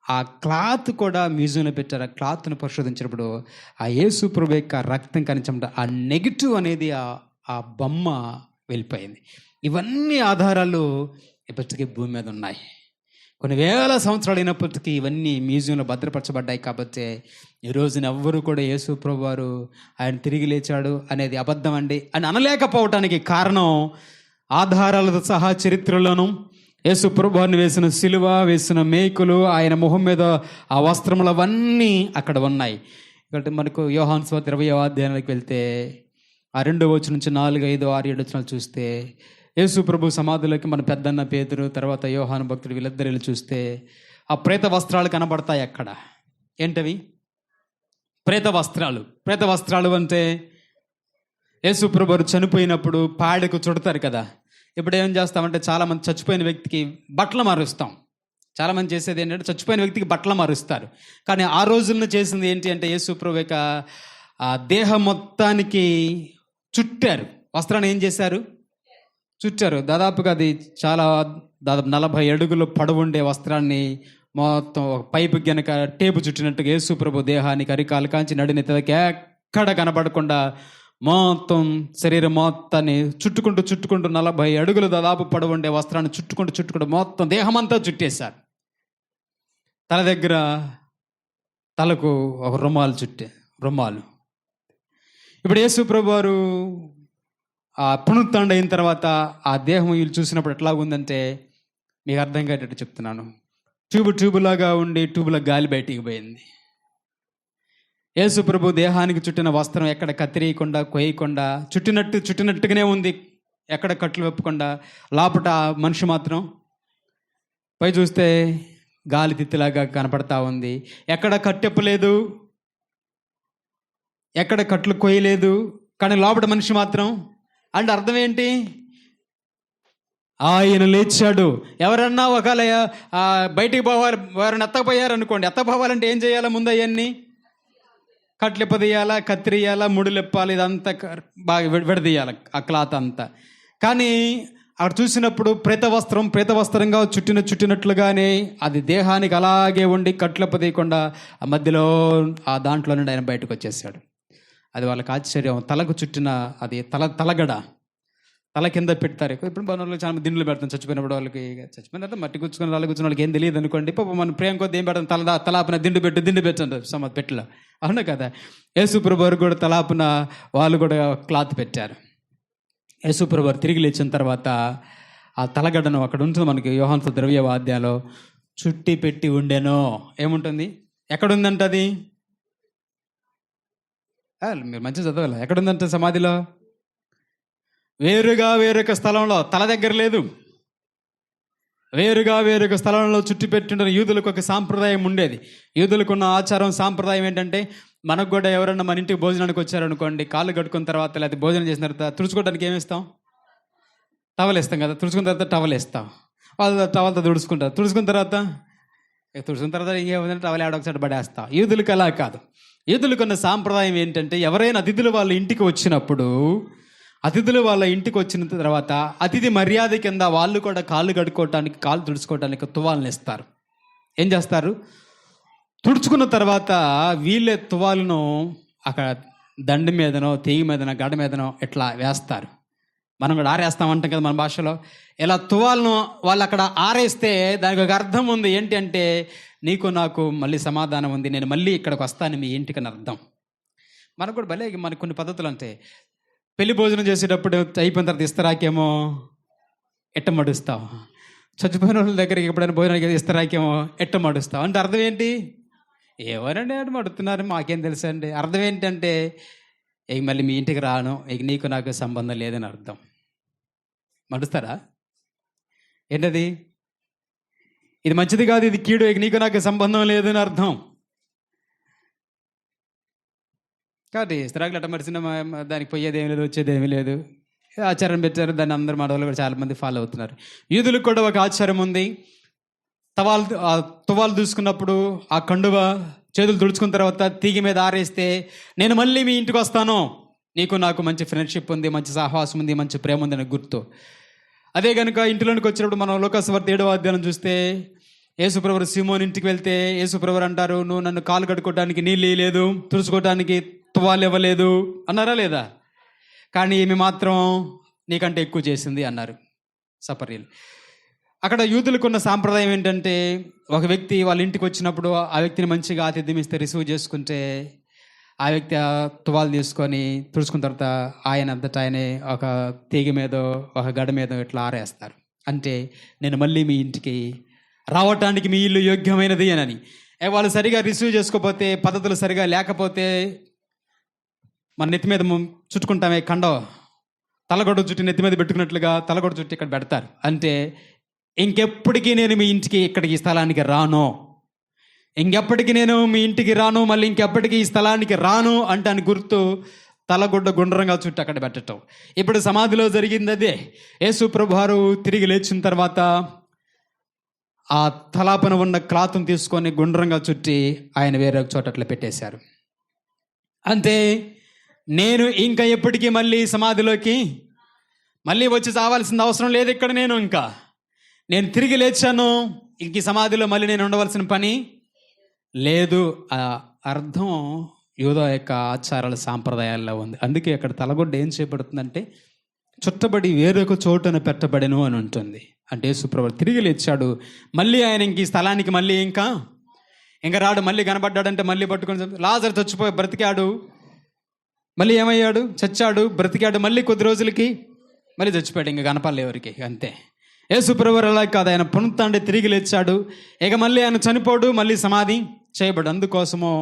ఆ క్లాత్ కూడా మ్యూజియంలో పెట్టారు. ఆ క్లాత్ను పరిశోధించినప్పుడు ఆ యేసుప్రభు యొక్క రక్తం కనిపించడం, ఆ నెగిటివ్ అనేది ఆ బొమ్మ వెళ్ళిపోయింది. ఇవన్నీ ఆధారాలు ఇప్పటికీ భూమి మీద ఉన్నాయి. కొన్ని వేల సంవత్సరాలు అయినప్పటికీ ఇవన్నీ మ్యూజియంలో భద్రపరచబడ్డాయి. కాబట్టి ఈ రోజున ఎవ్వరూ కూడా యేసు ప్రభు వారు ఆయన తిరిగి లేచాడు అనేది అబద్ధం అండి అని అనలేకపోవటానికి కారణం ఆధారాలతో సహా చరిత్రలోను యేసు ప్రభు వారిని వేసిన సిలువ, వేసిన మేకులు, ఆయన మొహం మీద ఆ వస్త్రములు అవన్నీ అక్కడ ఉన్నాయి. కాబట్టి మనకు యోహాను సువార్త 20వ అధ్యాయానికి వెళ్తే ఆ 2వ వచనం నుంచి 4, 5, 6, 7 వచనాలు చూస్తే యేసు ప్రభు సమాధిలోకి మన పెద్దన్న పేతురు, తర్వాత యోహాను భక్తుడు వీళ్ళిద్దరు వెళ్ళి చూస్తే ఆ ప్రేత వస్త్రాలు కనబడతాయి అక్కడ. ఏంటవి? ప్రేత వస్త్రాలు. ప్రేత వస్త్రాలు అంటే యేసు ప్రభు చనిపోయినప్పుడు పాడెకు చుడతారు కదా. ఇప్పుడు ఏం చేస్తామంటే చాలామంది చచ్చిపోయిన వ్యక్తికి బట్టలు మారుస్తాం. చాలామంది చేసేది ఏంటంటే చచ్చిపోయిన వ్యక్తికి బట్టలు మారుస్తారు. కానీ ఆ రోజుల్లో చేసింది ఏంటి అంటే యేసు ప్రభు యొక్క దేహం మొత్తానికి చుట్టారు. వస్త్రాన్ని ఏం చేశారు? చుట్టారు. దాదాపుగా అది దాదాపు 40 అడుగులు పొడవుండే వస్త్రాన్ని మొత్తం ఒక పైపు గనక టేపు చుట్టినట్టుగా యేసు ప్రభు దేహానికి అరికాలు కాంచి నడినెత్తకి ఎక్కడ కనబడకుండా మొత్తం శరీరం మొత్తాన్ని చుట్టుకుంటూ 40 అడుగులు దాదాపు పొడవుండే వస్త్రాన్ని చుట్టుకుంటూ మొత్తం దేహమంతా చుట్టేశారు. తల దగ్గర తలకు ఒక రుమాలు. ఇప్పుడు యేసు ప్రభు వారు ఆ పునరుత్థానం అయిన తర్వాత ఆ దేహం వీళ్ళు చూసినప్పుడు ఎట్లా ఉందంటే మీకు అర్థం కాయేటట్టు చెప్తున్నాను. ట్యూబులాగా ఉండి ట్యూబులో గాలి బయటికి పోయింది. యేసు ప్రభు దేహానికి చుట్టిన వస్త్రం ఎక్కడ కత్తిరీయకుండా, కొయ్యకుండా చుట్టినట్టుగానే ఉంది. ఎక్కడ కట్లు వెప్పకుండా. లోపట మనిషి మాత్రం పై చూస్తే గాలి తిత్తిలాగా కనపడతా ఉంది. ఎక్కడ కట్టెప్పలేదు, ఎక్కడ కట్లు కొయ్యలేదు, కానీ లోపల మనిషి మాత్రం. అంటే అర్థం ఏంటి? ఆయన లేచాడు. ఎవరన్నా ఒకవేళ బయటికి పోవాలి, ఎవరైనా ఎత్తకపోయారు అనుకోండి, ఎత్తపోవాలంటే ఏం చేయాలి? ముందు అవన్నీ కట్లు ఇప్పదీయాలా, కత్తిరియాలా, ముడులిప్పాలి, ఇదంతా బాగా విడదీయాలి ఆ క్లాత్ అంతా. కానీ అక్కడ చూసినప్పుడు ప్రేత వస్త్రంగా చుట్టినట్లుగానే అది దేహానికి అలాగే ఉండి కట్లెప్పదీయకుండా ఆ మధ్యలో ఆ దాంట్లో నుండి ఆయన బయటకు వచ్చేసాడు. అది వాళ్ళకి ఆశ్చర్యం. తలకు చుట్టిన అది తలగడ, తల కింద పెడతారు. ఇప్పుడు మన చాలా దిండులు పెడతాం చచ్చిపోయినప్పుడు. వాళ్ళకి చచ్చిపోయిన తర్వాత మట్టి కూర్చుకుని రాళ్ళు కూర్చున్న వాళ్ళకి ఏం తెలియదు అనుకోండి. పాపం మన ప్రేమ కొద్ది ఏం పెడతాం? తలాపున దిండు పెట్టండి పెట్టిలో. అవును కదా. యేసు ప్రభు వారు కూడా తలాపున వాళ్ళు కూడా క్లాత్ పెట్టారు. యేసు ప్రభు వారు తిరిగి లేచిన తర్వాత ఆ తలగడ్డను అక్కడ ఉంటుంది మనకి యోహాను సువార్త 20వ అధ్యాయంలో చుట్టి పెట్టి ఉండెనో. ఏముంటుంది? ఎక్కడుందంట అది? మీరు మంచిగా చదవాలి. ఎక్కడుందంటే సమాధిలో వేరొక స్థలంలో, తల దగ్గర లేదు, వేరొక స్థలంలో చుట్టి పెట్టిన యూదులకు ఒక సాంప్రదాయం ఉండేది. యూదులకు ఉన్న ఆచారం, సాంప్రదాయం ఏంటంటే మనకు కూడా ఎవరన్నా మన ఇంటికి భోజనానికి వచ్చారనుకోండి, కాళ్ళు కట్టుకున్న తర్వాత లేదా భోజనం చేసిన తర్వాత తుడుచుకోవడానికి ఏమిస్తాం? టవల్ వేస్తాం కదా. తుడుచుకున్న తర్వాత టవల్ వేస్తాం. వాళ్ళు టవల్తో తుడుచుకున్న తర్వాత ఇంకేముందంటే టవల్ ఒకసారి పడేస్తాం. యూదులకు అలా కాదు. యూదులకు ఉన్న సాంప్రదాయం ఏంటంటే ఎవరైనా అతిథులు వాళ్ళ ఇంటికి వచ్చినప్పుడు, అతిథులు వాళ్ళ ఇంటికి వచ్చిన తర్వాత అతిథి మర్యాద కింద వాళ్ళు కూడా కాళ్ళు కడుక్కోవటానికి, కాళ్ళు తుడుచుకోవటానికి తువాలను ఇస్తారు. ఏం చేస్తారు? తుడుచుకున్న తర్వాత వీళ్ళే తువాలను అక్కడ దండి మీదనో, తీగి మీదనో, గడ మీదనో ఇట్లా వేస్తారు. మనం కూడా ఆరేస్తామంటాం కదా మన భాషలో. ఇలా తువాలను వాళ్ళు అక్కడ ఆరేస్తే దానికి ఒక అర్థం ఉంది. ఏంటి అంటే నీకు నాకు మళ్ళీ సమాధానం ఉంది, నేను మళ్ళీ ఇక్కడికి వస్తాను మీ ఇంటికి అని అర్థం. మనకు కూడా భలే మనకు కొన్ని పద్ధతులు అంటే పెళ్లి భోజనం చేసేటప్పుడు అయిపోయిన తర్వాత ఇస్తరాకేమో ఎట్టమడుస్తావు. చచ్చిపోయిన వాళ్ళ దగ్గరికి ఎప్పుడైనా భోజనానికి ఇస్తరాకేమో ఎట్టమడుస్తావు. అంటే అర్థం ఏంటి? ఎవరండి అంటే మడుతున్నారు, మాకేం తెలుసు అండి. అర్థం ఏంటంటే ఇక మళ్ళీ మీ ఇంటికి రాను, ఇక నీకు నాకు సంబంధం లేదని అర్థం. మడుస్తారా? ఏంటది? ఇది మంచిది కాదు, ఇది కీడు, ఇక నీకు నాకు సంబంధం లేదని అర్థం. కాబట్టి ఇస్తరాకులు అట్ట మరిచిన దానికి పోయేది ఏమీ లేదు, వచ్చేది ఏమీ లేదు. ఆచారం పెట్టారు, దాన్ని అందరు మాడవాళ్ళు కూడా చాలామంది ఫాలో అవుతున్నారు. యూదులకు కూడా ఒక ఆచారం ఉంది. తువాలు దూసుకున్నప్పుడు ఆ కండువ చేతులు తుడుచుకున్న తర్వాత తీగి మీద ఆరేస్తే నేను మళ్ళీ మీ ఇంటికి వస్తాను, నీకు నాకు మంచి ఫ్రెండ్షిప్ ఉంది, మంచి సహవాసం ఉంది, మంచి ప్రేమ ఉంది అని గుర్తు. అదే కనుక ఇంటిలోనికి వచ్చినప్పుడు మనం లోకాసువార్త 7వ అధ్యాయం చూస్తే యేసుప్రభు సీమోన్ ఇంటికి వెళ్తే యేసుప్రభు అంటారు, నువ్వు నన్ను కాలు కడుక్కోవడానికి నీళ్ళు లేదు, తుడుచుకోవడానికి తువాలు ఇవ్వలేదు అన్నారా లేదా? కానీ ఈమె మాత్రం నీకంటే ఎక్కువ చేసింది అన్నారు సపర్యలు. అక్కడ యూదులకున్న సాంప్రదాయం ఏంటంటే, ఒక వ్యక్తి వాళ్ళ ఇంటికి వచ్చినప్పుడు ఆ వ్యక్తిని మంచిగా ఆతిథ్యం ఇస్తే రిసీవ్ చేసుకుంటే ఆ వ్యక్తి ఆ తువాలు తీసుకొని తుడుచుకున్న తర్వాత ఆయన అంతటా ఆయనే ఒక తీగ మీదో ఒక గడ మీదో ఇట్లా ఆరేస్తారు. అంటే నేను మళ్ళీ మీ ఇంటికి రావటానికి మీ ఇల్లు యోగ్యమైనది అని. వాళ్ళు సరిగా రిసీవ్ చేసుకోకపోతే, పద్ధతులు సరిగా లేకపోతే మన నెత్తి మీద చుట్టుకుంటామే కండవ, తలగొడ్డ చుట్టి నెత్తి మీద పెట్టుకున్నట్లుగా తలగొడ్డ చుట్టి ఇక్కడ పెడతారు. అంటే ఇంకెప్పటికీ నేను మీ ఇంటికి ఇక్కడికి ఈ స్థలానికి రాను, ఇంకెప్పటికీ నేను మీ ఇంటికి రాను, మళ్ళీ ఇంకెప్పటికీ ఈ స్థలానికి రాను అంటే అని గుర్తు తలగొడ్డ గుండ్రంగా చుట్టి అక్కడ పెట్టడం. ఇప్పుడు సమాధిలో జరిగింది అదే. యేసు ప్రభువారు తిరిగి లేచిన తర్వాత ఆ తలాపన ఉన్న క్లాత్ను తీసుకొని గుండ్రంగా చుట్టి ఆయన వేరే చోట అట్లా పెట్టేశారు. అంతే, నేను ఇంకా ఎప్పటికీ మళ్ళీ సమాధిలోకి మళ్ళీ వచ్చి చావాల్సిన అవసరం లేదు. ఇక్కడ నేను తిరిగి లేచాను, ఇంక ఈ సమాధిలో మళ్ళీ నేను ఉండవలసిన పని లేదు. ఆ అర్థం యూదా యొక్క ఆచారాల సాంప్రదాయాల్లో ఉంది. అందుకే అక్కడ తలగొడ్డ ఏం చేయబడుతుందంటే చుట్టబడి వేరొక చోటన పెట్టబడెను అని ఉంటుంది. అంటే యేసుప్రభువు తిరిగి లేచాడు, మళ్ళీ ఆయన ఇంక ఈ స్థలానికి మళ్ళీ ఇంకా రాడు. మళ్ళీ కనబడ్డాడంటే మళ్ళీ పట్టుకొని, లాజరు చచ్చిపోయి బ్రతికాడు, మళ్ళీ ఏమయ్యాడు, చచ్చాడు, బ్రతికాడు, మళ్ళీ కొద్ది రోజులకి మళ్ళీ చచ్చిపోయాడు, ఇంకా కనపాలి ఎవరికి. అంతే. యేసుప్రభువు అలా కాదు, ఆయన పునరుత్థానుడై తిరిగి లేచాడు. ఇక మళ్ళీ ఆయన చనిపోడు, మళ్ళీ సమాధి చేయబడు. అందుకోసము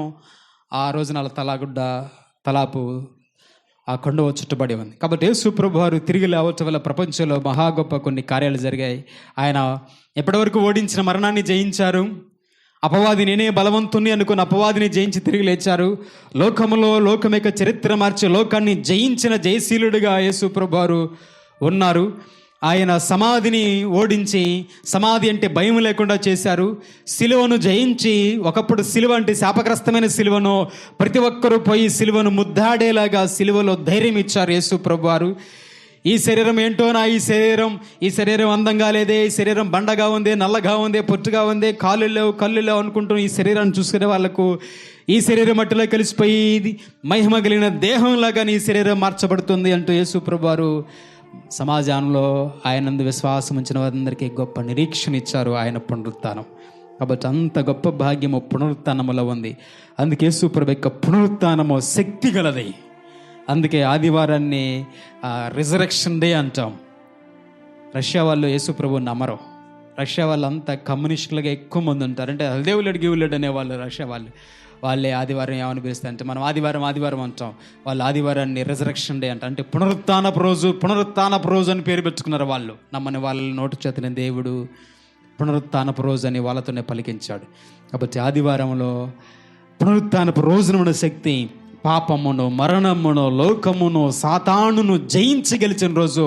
ఆ రోజున తలాపు ఆ కండువ చుట్టబడి ఉంది. కాబట్టి యేసుప్రభువు వారు తిరిగి లేవటం వల్ల ప్రపంచంలో మహా గొప్ప కొన్ని కార్యాలు జరిగాయి. ఆయన ఎప్పటివరకు ఓడించిన మరణాన్ని జయించారు. అపవాది నేనే బలవంతుని అనుకున్న అపవాదిని జయించి తిరిగి లేచారు. లోకం యొక్క చరిత్ర మార్చి లోకాన్ని జయించిన జయశీలుడిగా యేసుప్రభువు వారు ఉన్నారు. ఆయన సమాధిని ఓడించి, సమాధి అంటే భయం లేకుండా చేశారు. సిలువను జయించి, ఒకప్పుడు సిలువ అంటే శాపగ్రస్తమైన సిలువను ప్రతి ఒక్కరూ పోయి సిలువను ముద్దాడేలాగా సిలువలో ధైర్యం ఇచ్చారు యేసు ప్రభువారు. ఈ శరీరం ఏంటోనా, ఈ శరీరం అందంగా లేదే, ఈ శరీరం బండగా ఉంది, నల్లగా ఉంది, పొట్టుగా ఉంది, కళ్ళు లేవు అనుకుంటూ ఈ శరీరాన్ని చూసుకునే వాళ్ళకు ఈ శరీరం మట్టిలో కలిసిపోయి మహిమ కలిగిన దేహంలాగా ఈ శరీరం మార్చబడుతుంది అంటూ యేసు ప్రభువారు సమాజంలో ఆయనందు విశ్వాసం ఉంచిన వారందరికీ గొప్ప నిరీక్షణ ఇచ్చారు ఆయన పునరుత్థానం. కాబట్టి అంత గొప్ప భాగ్యము పునరుత్థానములో ఉంది. అందుకే యేసు ప్రభు యొక్క పునరుత్థానము శక్తి గలది. అందుకే ఆదివారాన్ని రిజరెక్షన్ డే అంటాం. రష్యా వాళ్ళు యేసు ప్రభువు నమ్మరు. రష్యా వాళ్ళు అంతా కమ్యూనిస్టులుగా ఎక్కువ మంది ఉంటారు. అంటే దేవులేడు గివులేడు అనేవాళ్ళు రష్యా వాళ్ళే ఆదివారం ఏమని పిలుస్తారు అంటే, మనం ఆదివారం అంటాం, వాళ్ళు ఆదివారాన్ని రిజరెక్షన్ డే అంటే పునరుత్థానపు రోజు అని పేరు పెట్టుకున్నారు వాళ్ళు. నమ్మని వాళ్ళ నోటి చేతనే దేవుడు పునరుత్థానపు రోజు అని వాళ్ళతోనే పలికించాడు. కాబట్టి ఆదివారంలో పునరుత్థానపు రోజున ఉన్న శక్తి పాపమును, మరణమును, లోకమును, సాతానును జయించి గెలిచిన రోజు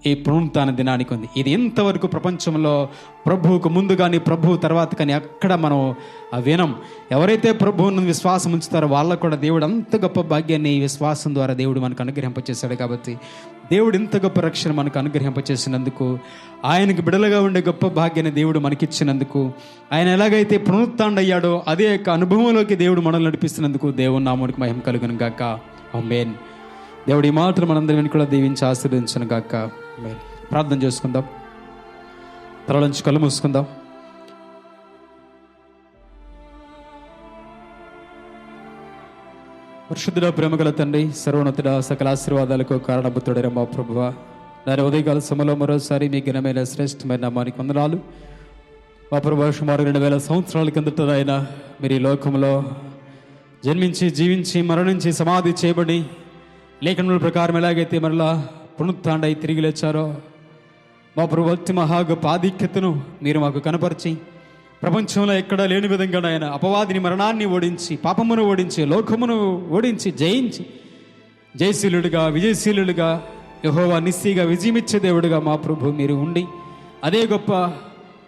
ఈ పునరుత్థాన దినానికి ఉంది. ఇది ఇంతవరకు ప్రపంచంలో ప్రభువుకు ముందు కానీ ప్రభువు తర్వాత కానీ అక్కడ మనం వినం. ఎవరైతే ప్రభువును విశ్వాసం ఉంచుతారో వాళ్ళకు కూడా దేవుడు అంత గొప్ప భాగ్యాన్ని ఈ విశ్వాసం ద్వారా దేవుడు మనకు అనుగ్రహింపచేశాడు. కాబట్టి దేవుడు ఇంత గొప్ప రక్షణ మనకు అనుగ్రహింపచేసినందుకు, ఆయనకు బిడలుగా ఉండే గొప్ప భాగ్యాన్ని దేవుడు మనకిచ్చినందుకు, ఆయన ఎలాగైతే పునరుత్థానుడయ్యాడో అదే యొక్క అనుభవంలోకి దేవుడు మనల్ని నడిపిస్తున్నందుకు దేవుని నామమునకు మహిమ కలుగును గాక. ఆమేన్. దేవుడు ఈ మాటలు మనందరిని కూడా దీవించి ఆశీర్వదించును గాక. ఆమేన్. ప్రార్థన చేసుకుందాం. తలలోంచి కళ్ళు మూసుకుందాం. పరిశుద్ధుడ, ప్రేమగల తండ్రి, సర్వోన్నతుడ, సకల ఆశీర్వాదాలకు కారణభూతుడైన మా ప్రభువా, నేను ఉదయకాల సమయంలో మరోసారి మీ ఘనమైన శ్రేష్టమైన నామానికి వందనాలు. మా ప్రభువా, సుమారు 2000 సంవత్సరాల కిందట ఆయన మీరు ఈ లోకంలో జన్మించి, జీవించి, మరణించి, సమాధి చేయబడి, లేఖనముల ప్రకారం ఎలాగైతే మరలా పునరుత్థానుడై తిరిగి లేచారో, మా ప్రభు మహా గొప్ప ఆధిక్యతను మీరు మాకు కనపరిచి, ప్రపంచంలో ఎక్కడా లేని విధంగా నాయన అపవాదిని, మరణాన్ని ఓడించి, పాపమును ఓడించి, లోకమును ఓడించి, జయించి జయశీలుడిగా, విజయశీలుడిగా, యెహోవా నిస్సిగా విజయమిచ్చే దేవుడిగా మా ప్రభు మీరు ఉండి, అదే గొప్ప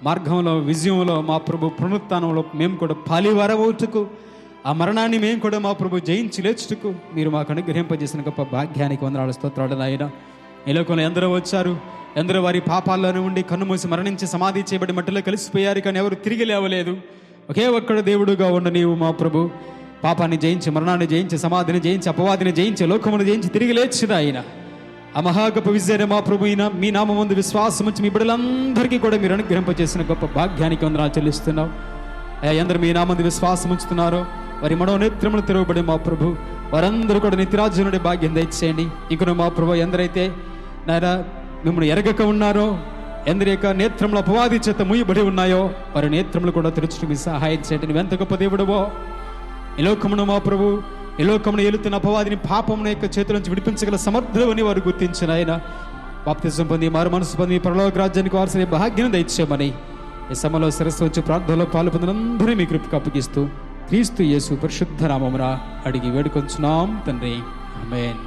మార్గంలో, విజయంలో మా ప్రభు పునరుత్థానంలో మేము కూడా పాలివారవుటకు, ఆ మరణాన్ని మేము కూడా మా ప్రభు జయించి లేచుటకు మీరు మాకు అనుగ్రహింపజేసిన గొప్ప భాగ్యానికి వందనాలు, స్తోత్రాలు నాయన. ఈ లోకంలో ఎందరో వచ్చారు, ఎందరో వారి పాపాల్లోనే ఉండి కన్నుమూసి మరణించి సమాధి చేయబడి మట్టిలో కలిసిపోయారు, కానీ ఎవరు తిరిగి లేవలేదు. ఒకే ఒక్కడు దేవుడుగా ఉన్న నీవు మా ప్రభు పాపాన్ని జయించి, మరణాన్ని జయించి, సమాధిని జయించి, అపవాదిని జయించి, లోకమును జయించి తిరిగి లేచిన ఆయన ఆ మహాగొప్ప విజయనే మా ప్రభు అయిన మీ నామం ముందు విశ్వాసం ఉంచి మీ బిడ్డలందరికీ కూడా మీరు అనుగ్రహింపజేసిన గొప్ప భాగ్యానికి వందనాలు చెల్లిస్తున్నావు అయ్యా. ఎందరు మీ నామందు విశ్వాసం ఉంచుతున్నారో వారి మనోనేత్రములు తెరవబడి మా ప్రభు వారందరూ కూడా నిత్యరాజ్యునుడి భాగ్యం దయచేయండి. ఇంకను మా ప్రభు ఎందరైతే నాయనా మిమ్మల్ని ఎరగక ఉన్నారో, ఎందరి యొక్క నేత్రములు అపవాది చేత మూయబడి ఉన్నాయో వారి నేత్రములు కూడా తెరుచుకు మీ సహాయం చేయండి. నువ్వెంత గొప్ప దేవుడవో. ఈ లోకమును మా ప్రభు, ఈ లోకమును ఏలుతున్న అపవాదిని, పాపమును యొక్క చేతుల నుంచి విడిపించగల సమర్థులని వారు గుర్తించిన ఆయన బాప్తిజం పొంది మారు మనసు పొంది పరలోక రాజ్యానికి వారసుని భాగ్యం దయచేయమని ఈ సమయంలో శిరస్సు వచ్చి ప్రార్థనలో పాలు పొందినందరూ మీ కృపకు అప్పగిస్తూ క్రీస్తు యేసు పరిశుద్ధ నామమున అడిగి వేడుకొంచున్నాం తండ్రి, ఆమేన్.